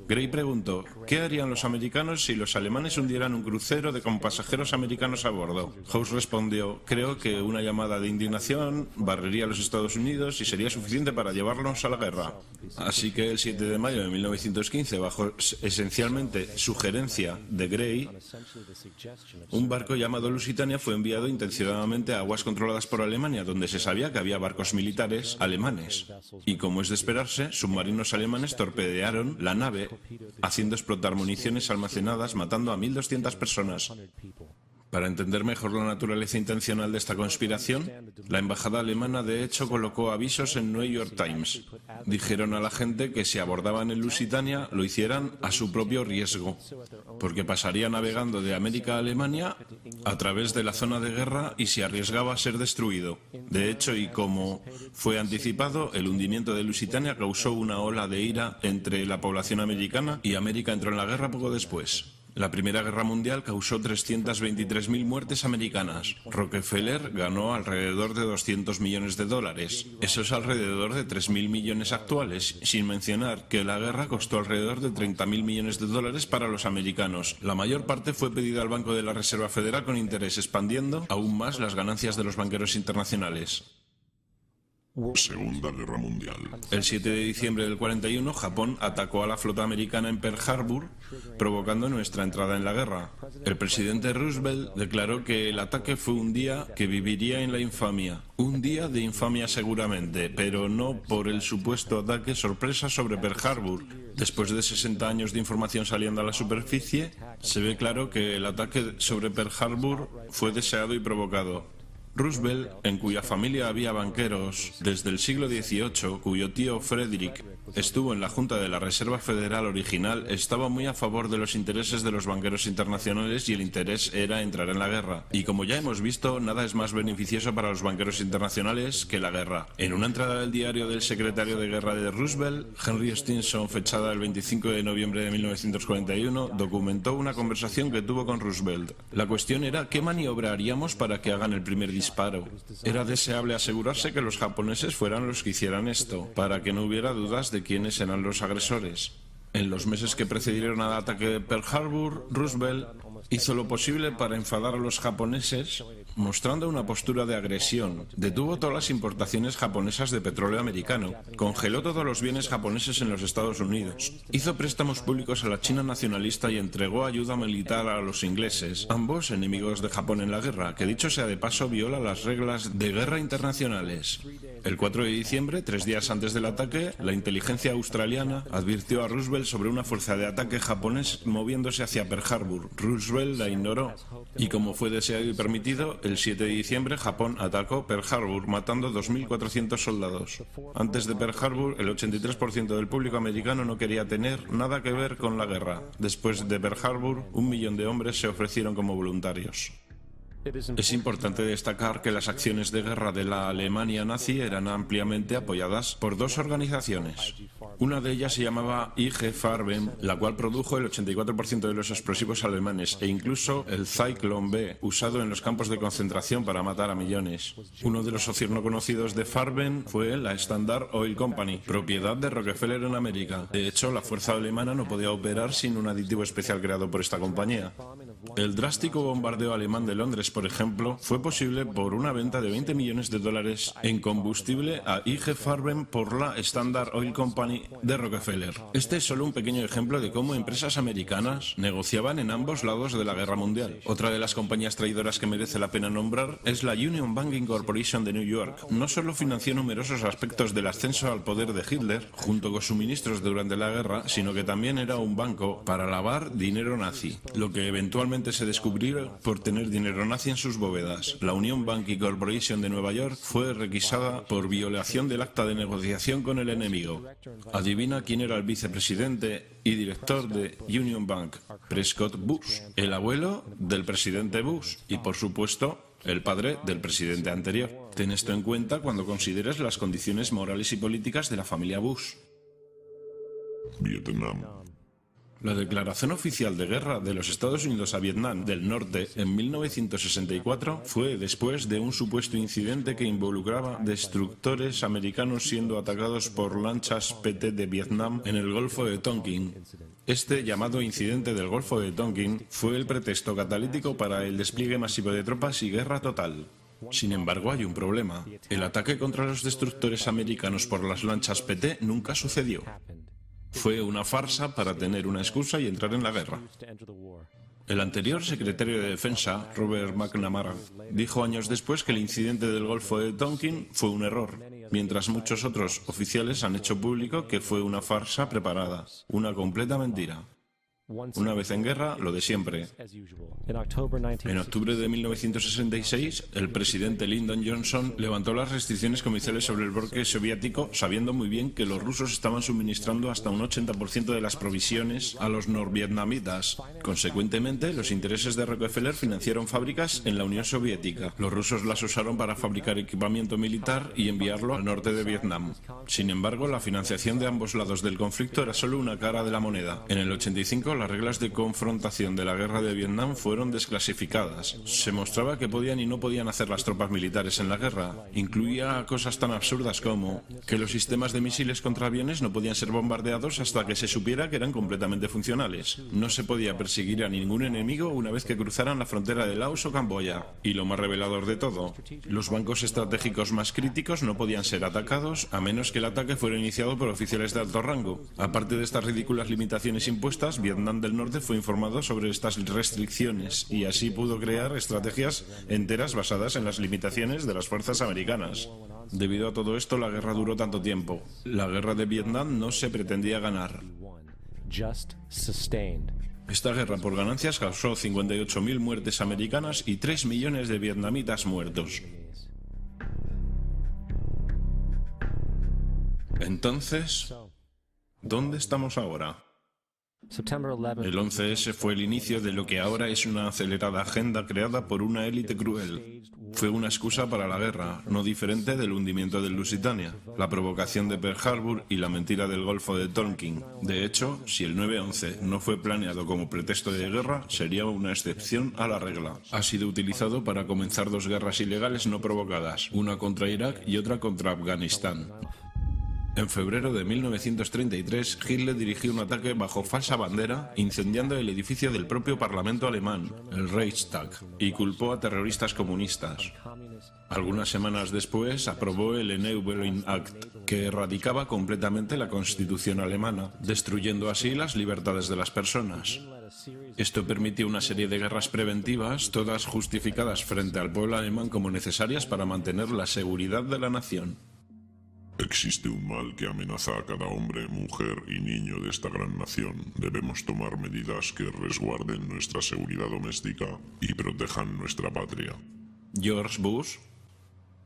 Grey preguntó, ¿qué harían los americanos si los alemanes hundieran un crucero con pasajeros americanos a bordo? House respondió, creo que una llamada de indignación barrería a los Estados Unidos y sería suficiente para llevarnos a la guerra. Así que el 7 de mayo de 1915, bajo esencialmente sugerencia de Grey, un barco llamado Lusitania fue enviado intencionadamente a aguas controladas por Alemania, donde se sabía que había barcos militares alemanes. Y como es de esperarse, submarinos alemanes torpedearon la nave, haciendo explotar municiones almacenadas, matando a 1.200 personas. Para entender mejor la naturaleza intencional de esta conspiración, la embajada alemana de hecho colocó avisos en New York Times. Dijeron a la gente que si abordaban el Lusitania lo hicieran a su propio riesgo, porque pasaría navegando de América a Alemania a través de la zona de guerra y se arriesgaba a ser destruido. De hecho, y como fue anticipado, el hundimiento de Lusitania causó una ola de ira entre la población americana y América entró en la guerra poco después. La Primera Guerra Mundial causó 323.000 muertes americanas. Rockefeller ganó alrededor de 200 millones de dólares. Eso es alrededor de 3.000 millones actuales, sin mencionar que la guerra costó alrededor de 30.000 millones de dólares para los americanos. La mayor parte fue pedida al Banco de la Reserva Federal con interés, expandiendo aún más las ganancias de los banqueros internacionales. Segunda Guerra Mundial. El 7 de diciembre del 41, Japón atacó a la flota americana en Pearl Harbor, provocando nuestra entrada en la guerra. El presidente Roosevelt declaró que el ataque fue un día que viviría en la infamia. Un día de infamia seguramente, pero no por el supuesto ataque sorpresa sobre Pearl Harbor. Después de 60 años de información saliendo a la superficie, se ve claro que el ataque sobre Pearl Harbor fue deseado y provocado. Roosevelt, en cuya familia había banqueros desde el siglo XVIII, cuyo tío Frederick estuvo en la Junta de la Reserva Federal original, estaba muy a favor de los intereses de los banqueros internacionales y el interés era entrar en la guerra. Y como ya hemos visto, nada es más beneficioso para los banqueros internacionales que la guerra. En una entrada del diario del secretario de guerra de Roosevelt, Henry Stinson, fechada el 25 de noviembre de 1941, documentó una conversación que tuvo con Roosevelt. La cuestión era ¿qué maniobra haríamos para que hagan el primer disparo? Era deseable asegurarse que los japoneses fueran los que hicieran esto, para que no hubiera dudas de quiénes eran los agresores. En los meses que precedieron al ataque de Pearl Harbor, Roosevelt hizo lo posible para enfadar a los japoneses, mostrando una postura de agresión. Detuvo todas las importaciones japonesas de petróleo americano, congeló todos los bienes japoneses en los Estados Unidos, hizo préstamos públicos a la China nacionalista y entregó ayuda militar a los ingleses, ambos enemigos de Japón en la guerra, que dicho sea de paso viola las reglas de guerra internacionales. El 4 de diciembre, 3 días antes del ataque, la inteligencia australiana advirtió a Roosevelt sobre una fuerza de ataque japonés moviéndose hacia Pearl Harbor. Roosevelt la ignoró y, como fue deseado y permitido, el 7 de diciembre Japón atacó Pearl Harbor, matando 2.400 soldados. Antes de Pearl Harbor, el 83% del público americano no quería tener nada que ver con la guerra. Después de Pearl Harbor, 1 millón de hombres se ofrecieron como voluntarios. Es importante destacar que las acciones de guerra de la Alemania nazi eran ampliamente apoyadas por 2 organizaciones. Una de ellas se llamaba IG Farben, la cual produjo el 84% de los explosivos alemanes e incluso el Zyklon B, usado en los campos de concentración para matar a millones. Uno de los socios no conocidos de Farben fue la Standard Oil Company, propiedad de Rockefeller en América. De hecho, la fuerza alemana no podía operar sin un aditivo especial creado por esta compañía. El drástico bombardeo alemán de Londres, por ejemplo, fue posible por una venta de $20 millones en combustible a IG Farben por la Standard Oil Company de Rockefeller. Este es solo un pequeño ejemplo de cómo empresas americanas negociaban en ambos lados de la guerra mundial. Otra de las compañías traidoras que merece la pena nombrar es la Union Banking Corporation de New York. No solo financió numerosos aspectos del ascenso al poder de Hitler, junto con suministros durante la guerra, sino que también era un banco para lavar dinero nazi, lo que eventualmente se descubrió por tener dinero nazi en sus bóvedas. La Union Banking Corporation de Nueva York fue requisada por violación del acta de negociación con el enemigo. Adivina quién era el vicepresidente y director de Union Bank: Prescott Bush, el abuelo del presidente Bush y, por supuesto, el padre del presidente anterior. Ten esto en cuenta cuando consideres las condiciones morales y políticas de la familia Bush. Vietnam. La declaración oficial de guerra de los Estados Unidos a Vietnam del Norte en 1964 fue después de un supuesto incidente que involucraba destructores americanos siendo atacados por lanchas PT de Vietnam en el Golfo de Tonkin. Este llamado incidente del Golfo de Tonkin fue el pretexto catalítico para el despliegue masivo de tropas y guerra total. Sin embargo, hay un problema. El ataque contra los destructores americanos por las lanchas PT nunca sucedió. Fue una farsa para tener una excusa y entrar en la guerra. El anterior secretario de Defensa, Robert McNamara, dijo años después que el incidente del Golfo de Tonkin fue un error, mientras muchos otros oficiales han hecho público que fue una farsa preparada, una completa mentira. Una vez en guerra, lo de siempre. En octubre de 1966, el presidente Lyndon Johnson levantó las restricciones comerciales sobre el bloque soviético, sabiendo muy bien que los rusos estaban suministrando hasta un 80% de las provisiones a los norvietnamitas. Consecuentemente, los intereses de Rockefeller financiaron fábricas en la Unión Soviética. Los rusos las usaron para fabricar equipamiento militar y enviarlo al norte de Vietnam. Sin embargo, la financiación de ambos lados del conflicto era solo una cara de la moneda. En el 85, las reglas de confrontación de la guerra de Vietnam fueron desclasificadas. Se mostraba que podían y no podían hacer las tropas militares en la guerra. Incluía cosas tan absurdas como que los sistemas de misiles contra aviones no podían ser bombardeados hasta que se supiera que eran completamente funcionales. No se podía perseguir a ningún enemigo una vez que cruzaran la frontera de Laos o Camboya. Y lo más revelador de todo, los bancos estratégicos más críticos no podían ser atacados a menos que el ataque fuera iniciado por oficiales de alto rango. Aparte de estas ridículas limitaciones impuestas, Vietnam del Norte fue informado sobre estas restricciones y así pudo crear estrategias enteras basadas en las limitaciones de las fuerzas americanas. Debido a todo esto, la guerra duró tanto tiempo. La guerra de Vietnam no se pretendía ganar. Esta guerra por ganancias causó 58.000 muertes americanas y 3 millones de vietnamitas muertos. Entonces, ¿dónde estamos ahora? El 11S fue el inicio de lo que ahora es una acelerada agenda creada por una élite cruel. Fue una excusa para la guerra, no diferente del hundimiento del Lusitania, la provocación de Pearl Harbor y la mentira del Golfo de Tonkin. De hecho, si el 9/11 no fue planeado como pretexto de guerra, sería una excepción a la regla. Ha sido utilizado para comenzar 2 guerras ilegales no provocadas, una contra Irak y otra contra Afganistán. En febrero de 1933, Hitler dirigió un ataque bajo falsa bandera, incendiando el edificio del propio Parlamento alemán, el Reichstag, y culpó a terroristas comunistas. Algunas semanas después, aprobó el Erneuerung Act, que erradicaba completamente la Constitución alemana, destruyendo así las libertades de las personas. Esto permitió una serie de guerras preventivas, todas justificadas frente al pueblo alemán como necesarias para mantener la seguridad de la nación. Existe un mal que amenaza a cada hombre, mujer y niño de esta gran nación. Debemos tomar medidas que resguarden nuestra seguridad doméstica y protejan nuestra patria. George Bush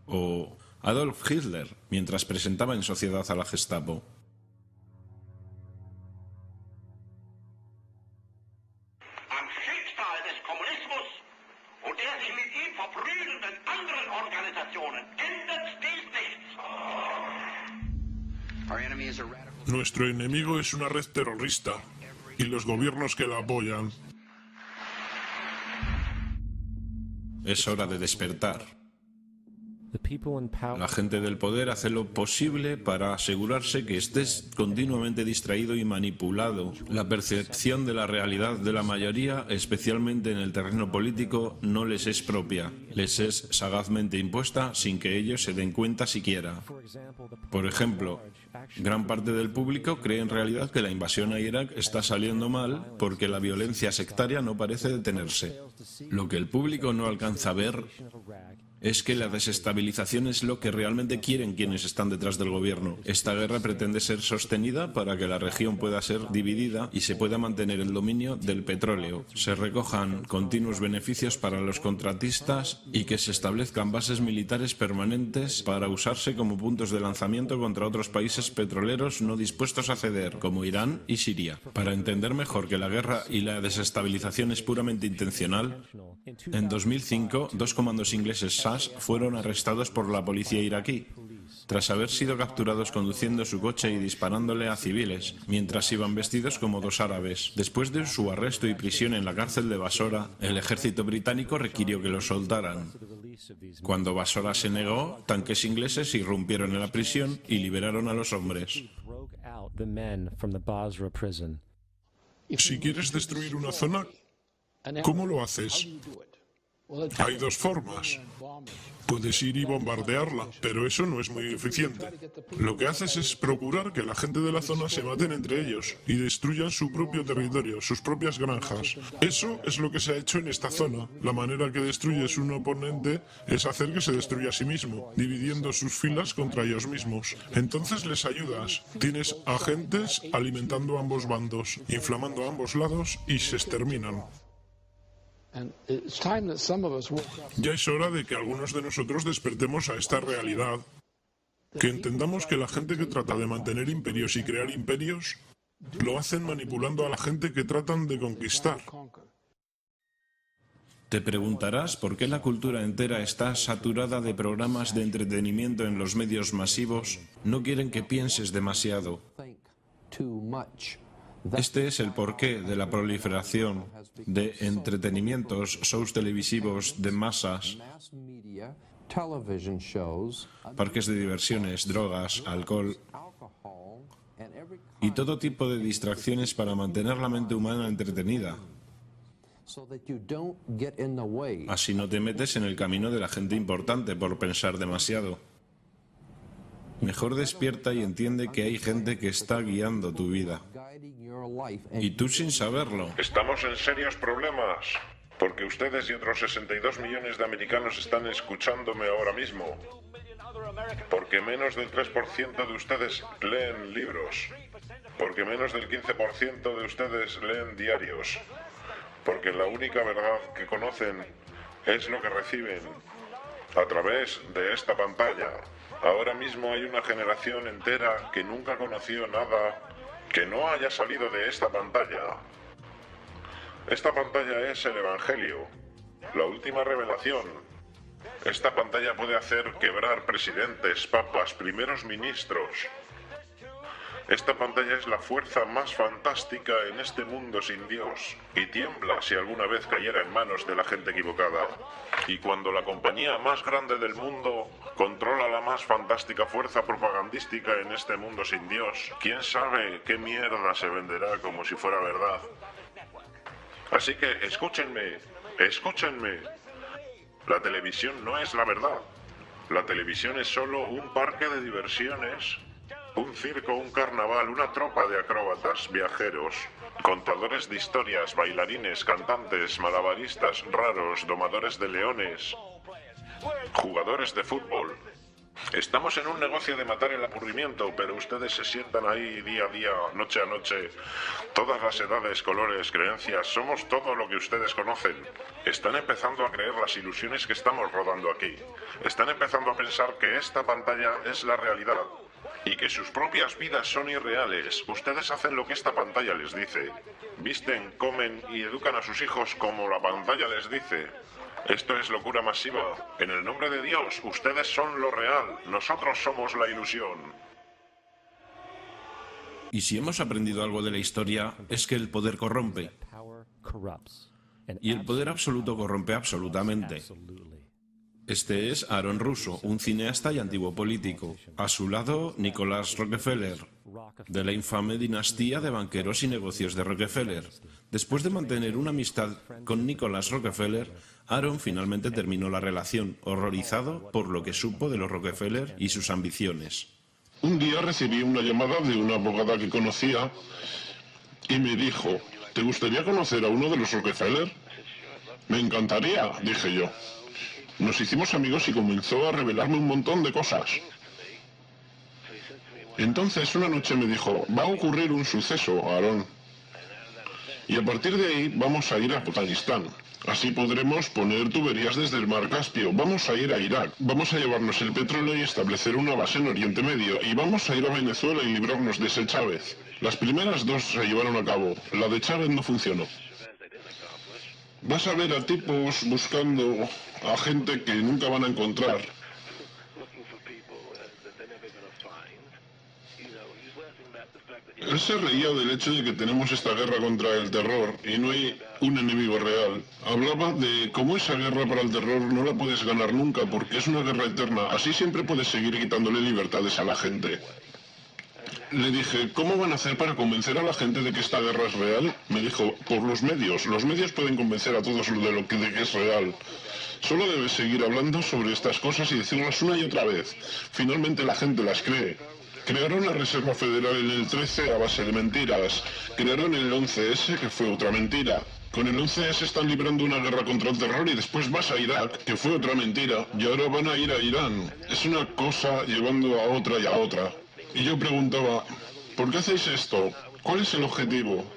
o Adolf Hitler, mientras presentaba en sociedad a la Gestapo. Am Schicksal des Kommunismus und der sich mit ihm verbrüdernden anderen Organisationen ändert dies nichts. Nuestro enemigo es una red terrorista y los gobiernos que la apoyan. Es hora de despertar. La gente del poder hace lo posible para asegurarse que estés continuamente distraído y manipulado. La percepción de la realidad de la mayoría, especialmente en el terreno político, no les es propia. Les es sagazmente impuesta sin que ellos se den cuenta siquiera. Por ejemplo, gran parte del público cree en realidad que la invasión a Irak está saliendo mal porque la violencia sectaria no parece detenerse. Lo que el público no alcanza a ver es que la desestabilización es lo que realmente quieren quienes están detrás del gobierno. Esta guerra pretende ser sostenida para que la región pueda ser dividida y se pueda mantener el dominio del petróleo, se recojan continuos beneficios para los contratistas y que se establezcan bases militares permanentes para usarse como puntos de lanzamiento contra otros países petroleros no dispuestos a ceder, como Irán y Siria. Para entender mejor que la guerra y la desestabilización es puramente intencional, en 2005, 2 comandos ingleses SAS fueron arrestados por la policía iraquí, tras haber sido capturados conduciendo su coche y disparándole a civiles, mientras iban vestidos como 2 árabes. Después de su arresto y prisión en la cárcel de Basora, el ejército británico requirió que los soltaran. Cuando Basora se negó, tanques ingleses irrumpieron en la prisión y liberaron a los hombres. Si quieres destruir una zona, ¿cómo lo haces? Hay 2 formas. Puedes ir y bombardearla, pero eso no es muy eficiente. Lo que haces es procurar que la gente de la zona se maten entre ellos y destruyan su propio territorio, sus propias granjas. Eso es lo que se ha hecho en esta zona. La manera que destruyes un oponente es hacer que se destruya a sí mismo, dividiendo sus filas contra ellos mismos. Entonces les ayudas. Tienes agentes alimentando a ambos bandos, inflamando a ambos lados y se exterminan. Ya es hora de que algunos de nosotros despertemos a esta realidad, que entendamos que la gente que trata de mantener imperios y crear imperios, lo hacen manipulando a la gente que tratan de conquistar. Te preguntarás por qué la cultura entera está saturada de programas de entretenimiento en los medios masivos. No quieren que pienses demasiado. Este es el porqué de la proliferación de entretenimientos, shows televisivos de masas, parques de diversiones, drogas, alcohol y todo tipo de distracciones para mantener la mente humana entretenida. Así no te metes en el camino de la gente importante por pensar demasiado. Mejor despierta y entiende que hay gente que está guiando tu vida. Y tú sin saberlo. Estamos en serios problemas, porque ustedes y otros 62 millones de americanos están escuchándome ahora mismo. Porque menos del 3% de ustedes leen libros. Porque menos del 15% de ustedes leen diarios. Porque la única verdad que conocen es lo que reciben a través de esta pantalla. Ahora mismo hay una generación entera que nunca conoció nada que no haya salido de esta pantalla. Esta pantalla es el Evangelio, la última revelación. Esta pantalla puede hacer quebrar presidentes, papas, primeros ministros. Esta pantalla es la fuerza más fantástica en este mundo sin Dios y tiembla si alguna vez cayera en manos de la gente equivocada. Y cuando la compañía más grande del mundo controla la más fantástica fuerza propagandística en este mundo sin Dios, ¿quién sabe qué mierda se venderá como si fuera verdad? Así que escúchenme, escúchenme. La televisión no es la verdad. La televisión es solo un parque de diversiones. Un circo, un carnaval, una tropa de acróbatas, viajeros, contadores de historias, bailarines, cantantes, malabaristas raros, domadores de leones, jugadores de fútbol. Estamos en un negocio de matar el aburrimiento, pero ustedes se sientan ahí día a día, noche a noche. Todas las edades, colores, creencias, somos todo lo que ustedes conocen. Están empezando a creer las ilusiones que estamos rodando aquí. Están empezando a pensar que esta pantalla es la realidad y que sus propias vidas son irreales. Ustedes hacen lo que esta pantalla les dice. Visten, comen y educan a sus hijos como la pantalla les dice. Esto es locura masiva. En el nombre de Dios, ustedes son lo real. Nosotros somos la ilusión. Y si hemos aprendido algo de la historia, es que el poder corrompe. Y el poder absoluto corrompe absolutamente. Este es Aaron Russo, un cineasta y antiguo político. A su lado, Nicholas Rockefeller, de la infame dinastía de banqueros y negocios de Rockefeller. Después de mantener una amistad con Nicholas Rockefeller, Aaron finalmente terminó la relación, horrorizado por lo que supo de los Rockefeller y sus ambiciones. Un día recibí una llamada de una abogada que conocía y me dijo: ¿te gustaría conocer a uno de los Rockefeller? Me encantaría, dije yo. Nos hicimos amigos y comenzó a revelarme un montón de cosas. Entonces una noche me dijo: va a ocurrir un suceso, Aaron. Y a partir de ahí vamos a ir a Afganistán. Así podremos poner tuberías desde el mar Caspio. Vamos a ir a Irak. Vamos a llevarnos el petróleo y establecer una base en Oriente Medio. Y vamos a ir a Venezuela y librarnos de ese Chávez. Las primeras dos se llevaron a cabo. La de Chávez no funcionó. Vas a ver a tipos buscando a gente que nunca van a encontrar. Él se reía del hecho de que tenemos esta guerra contra el terror y no hay un enemigo real. Hablaba de cómo esa guerra para el terror no la puedes ganar nunca porque es una guerra eterna. Así siempre puedes seguir quitándole libertades a la gente. Le dije: ¿cómo van a hacer para convencer a la gente de que esta guerra es real? Me dijo: por los medios. Los medios pueden convencer a todos de que es real. Solo debes seguir hablando sobre estas cosas y decirlas una y otra vez. Finalmente la gente las cree. Crearon la Reserva Federal en el 13 a base de mentiras. Crearon el 11S, que fue otra mentira. Con el 11S están librando una guerra contra el terror y después vas a Irak, que fue otra mentira. Y ahora van a ir a Irán. Es una cosa llevando a otra y a otra. Y yo preguntaba: ¿por qué hacéis esto? ¿Cuál es el objetivo?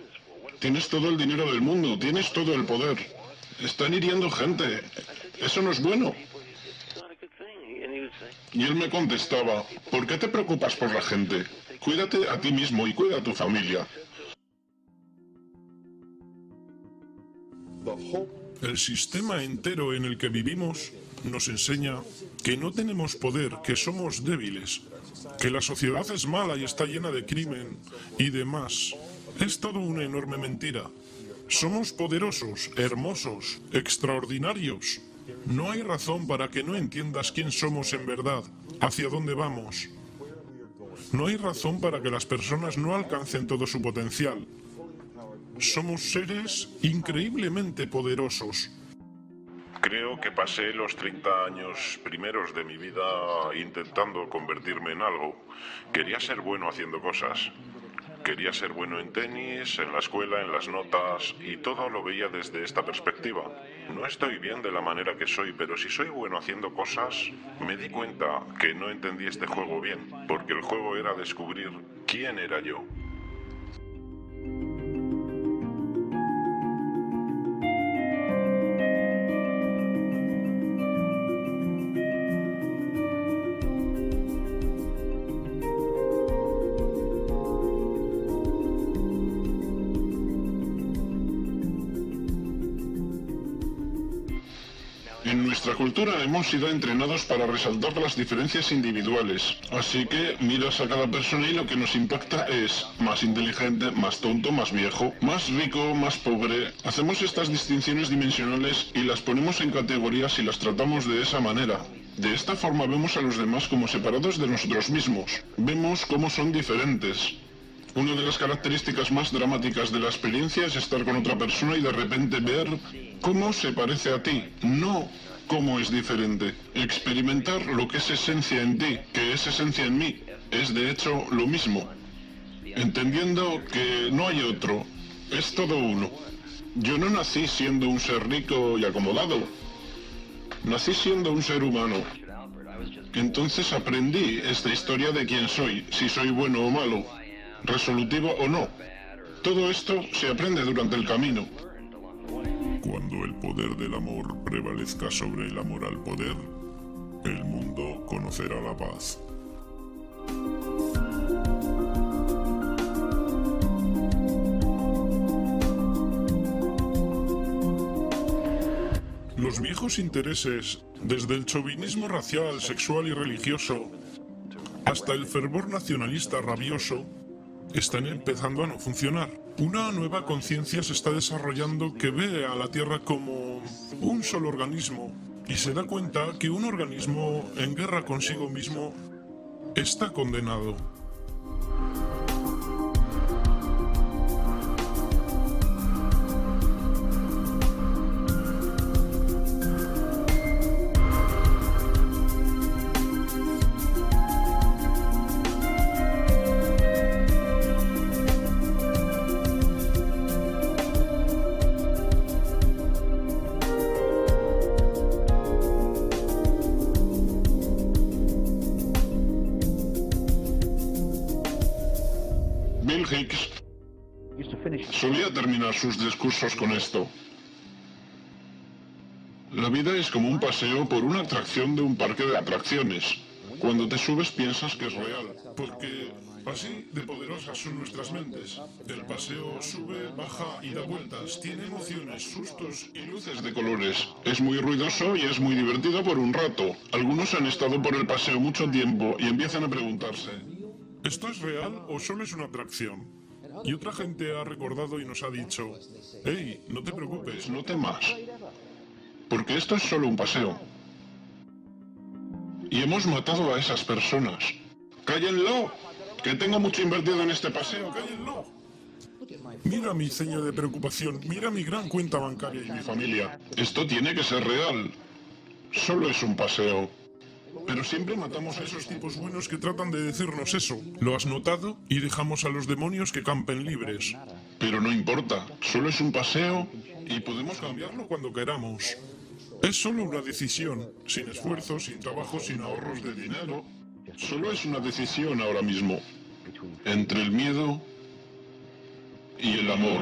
Tienes todo el dinero del mundo, tienes todo el poder. Están hiriendo gente. Eso no es bueno. Y él me contestaba: ¿por qué te preocupas por la gente? Cuídate a ti mismo y cuida a tu familia. El sistema entero en el que vivimos nos enseña que no tenemos poder, que somos débiles, que la sociedad es mala y está llena de crimen y demás. Es todo una enorme mentira. Somos poderosos, hermosos, extraordinarios. No hay razón para que no entiendas quién somos en verdad, hacia dónde vamos. No hay razón para que las personas no alcancen todo su potencial. Somos seres increíblemente poderosos. Creo que pasé los 30 años primeros de mi vida intentando convertirme en algo. Quería ser bueno haciendo cosas. Quería ser bueno en tenis, en la escuela, en las notas, y todo lo veía desde esta perspectiva. No estoy bien de la manera que soy, pero si soy bueno haciendo cosas, me di cuenta que no entendí este juego bien, porque el juego era descubrir quién era yo. En nuestra cultura hemos sido entrenados para resaltar las diferencias individuales. Así que miras a cada persona y lo que nos impacta es más inteligente, más tonto, más viejo, más rico, más pobre. Hacemos estas distinciones dimensionales y las ponemos en categorías y las tratamos de esa manera. De esta forma vemos a los demás como separados de nosotros mismos. Vemos cómo son diferentes. Una de las características más dramáticas de la experiencia es estar con otra persona y de repente ver cómo se parece a ti, no cómo es diferente. Experimentar lo que es esencia en ti, que es esencia en mí, es de hecho lo mismo. Entendiendo que no hay otro, es todo uno. Yo no nací siendo un ser rico y acomodado. Nací siendo un ser humano. Entonces aprendí esta historia de quién soy, si soy bueno o malo, resolutivo o no. Todo esto se aprende durante el camino. Cuando el poder del amor prevalezca sobre el amor al poder, el mundo conocerá la paz. Los viejos intereses, desde el chauvinismo racial, sexual y religioso, hasta el fervor nacionalista rabioso, están empezando a no funcionar. Una nueva conciencia se está desarrollando que ve a la Tierra como un solo organismo y se da cuenta que un organismo en guerra consigo mismo está condenado. Bill Hicks solía terminar sus discursos con esto. La vida es como un paseo por una atracción de un parque de atracciones. Cuando te subes piensas que es real, porque así de poderosas son nuestras mentes. El paseo sube, baja y da vueltas, tiene emociones, sustos y luces de colores. Es muy ruidoso y es muy divertido por un rato. Algunos han estado por el paseo mucho tiempo y empiezan a preguntarse: ¿esto es real o solo es una atracción? Y otra gente ha recordado y nos ha dicho: hey, no te preocupes, no temas, porque esto es solo un paseo. Y hemos matado a esas personas. ¡Cállenlo! Que tengo mucho invertido en este paseo, cállenlo. Mira mi ceño de preocupación, mira mi gran cuenta bancaria y mi familia. Esto tiene que ser real. Solo es un paseo. Pero siempre matamos a esos tipos buenos que tratan de decirnos eso. ¿Lo has notado? Y dejamos a los demonios que campen libres. Pero no importa, solo es un paseo y podemos cambiarlo cuando queramos. Es solo una decisión, sin esfuerzo, sin trabajo, sin ahorros de dinero. Solo es una decisión ahora mismo, entre el miedo y el amor.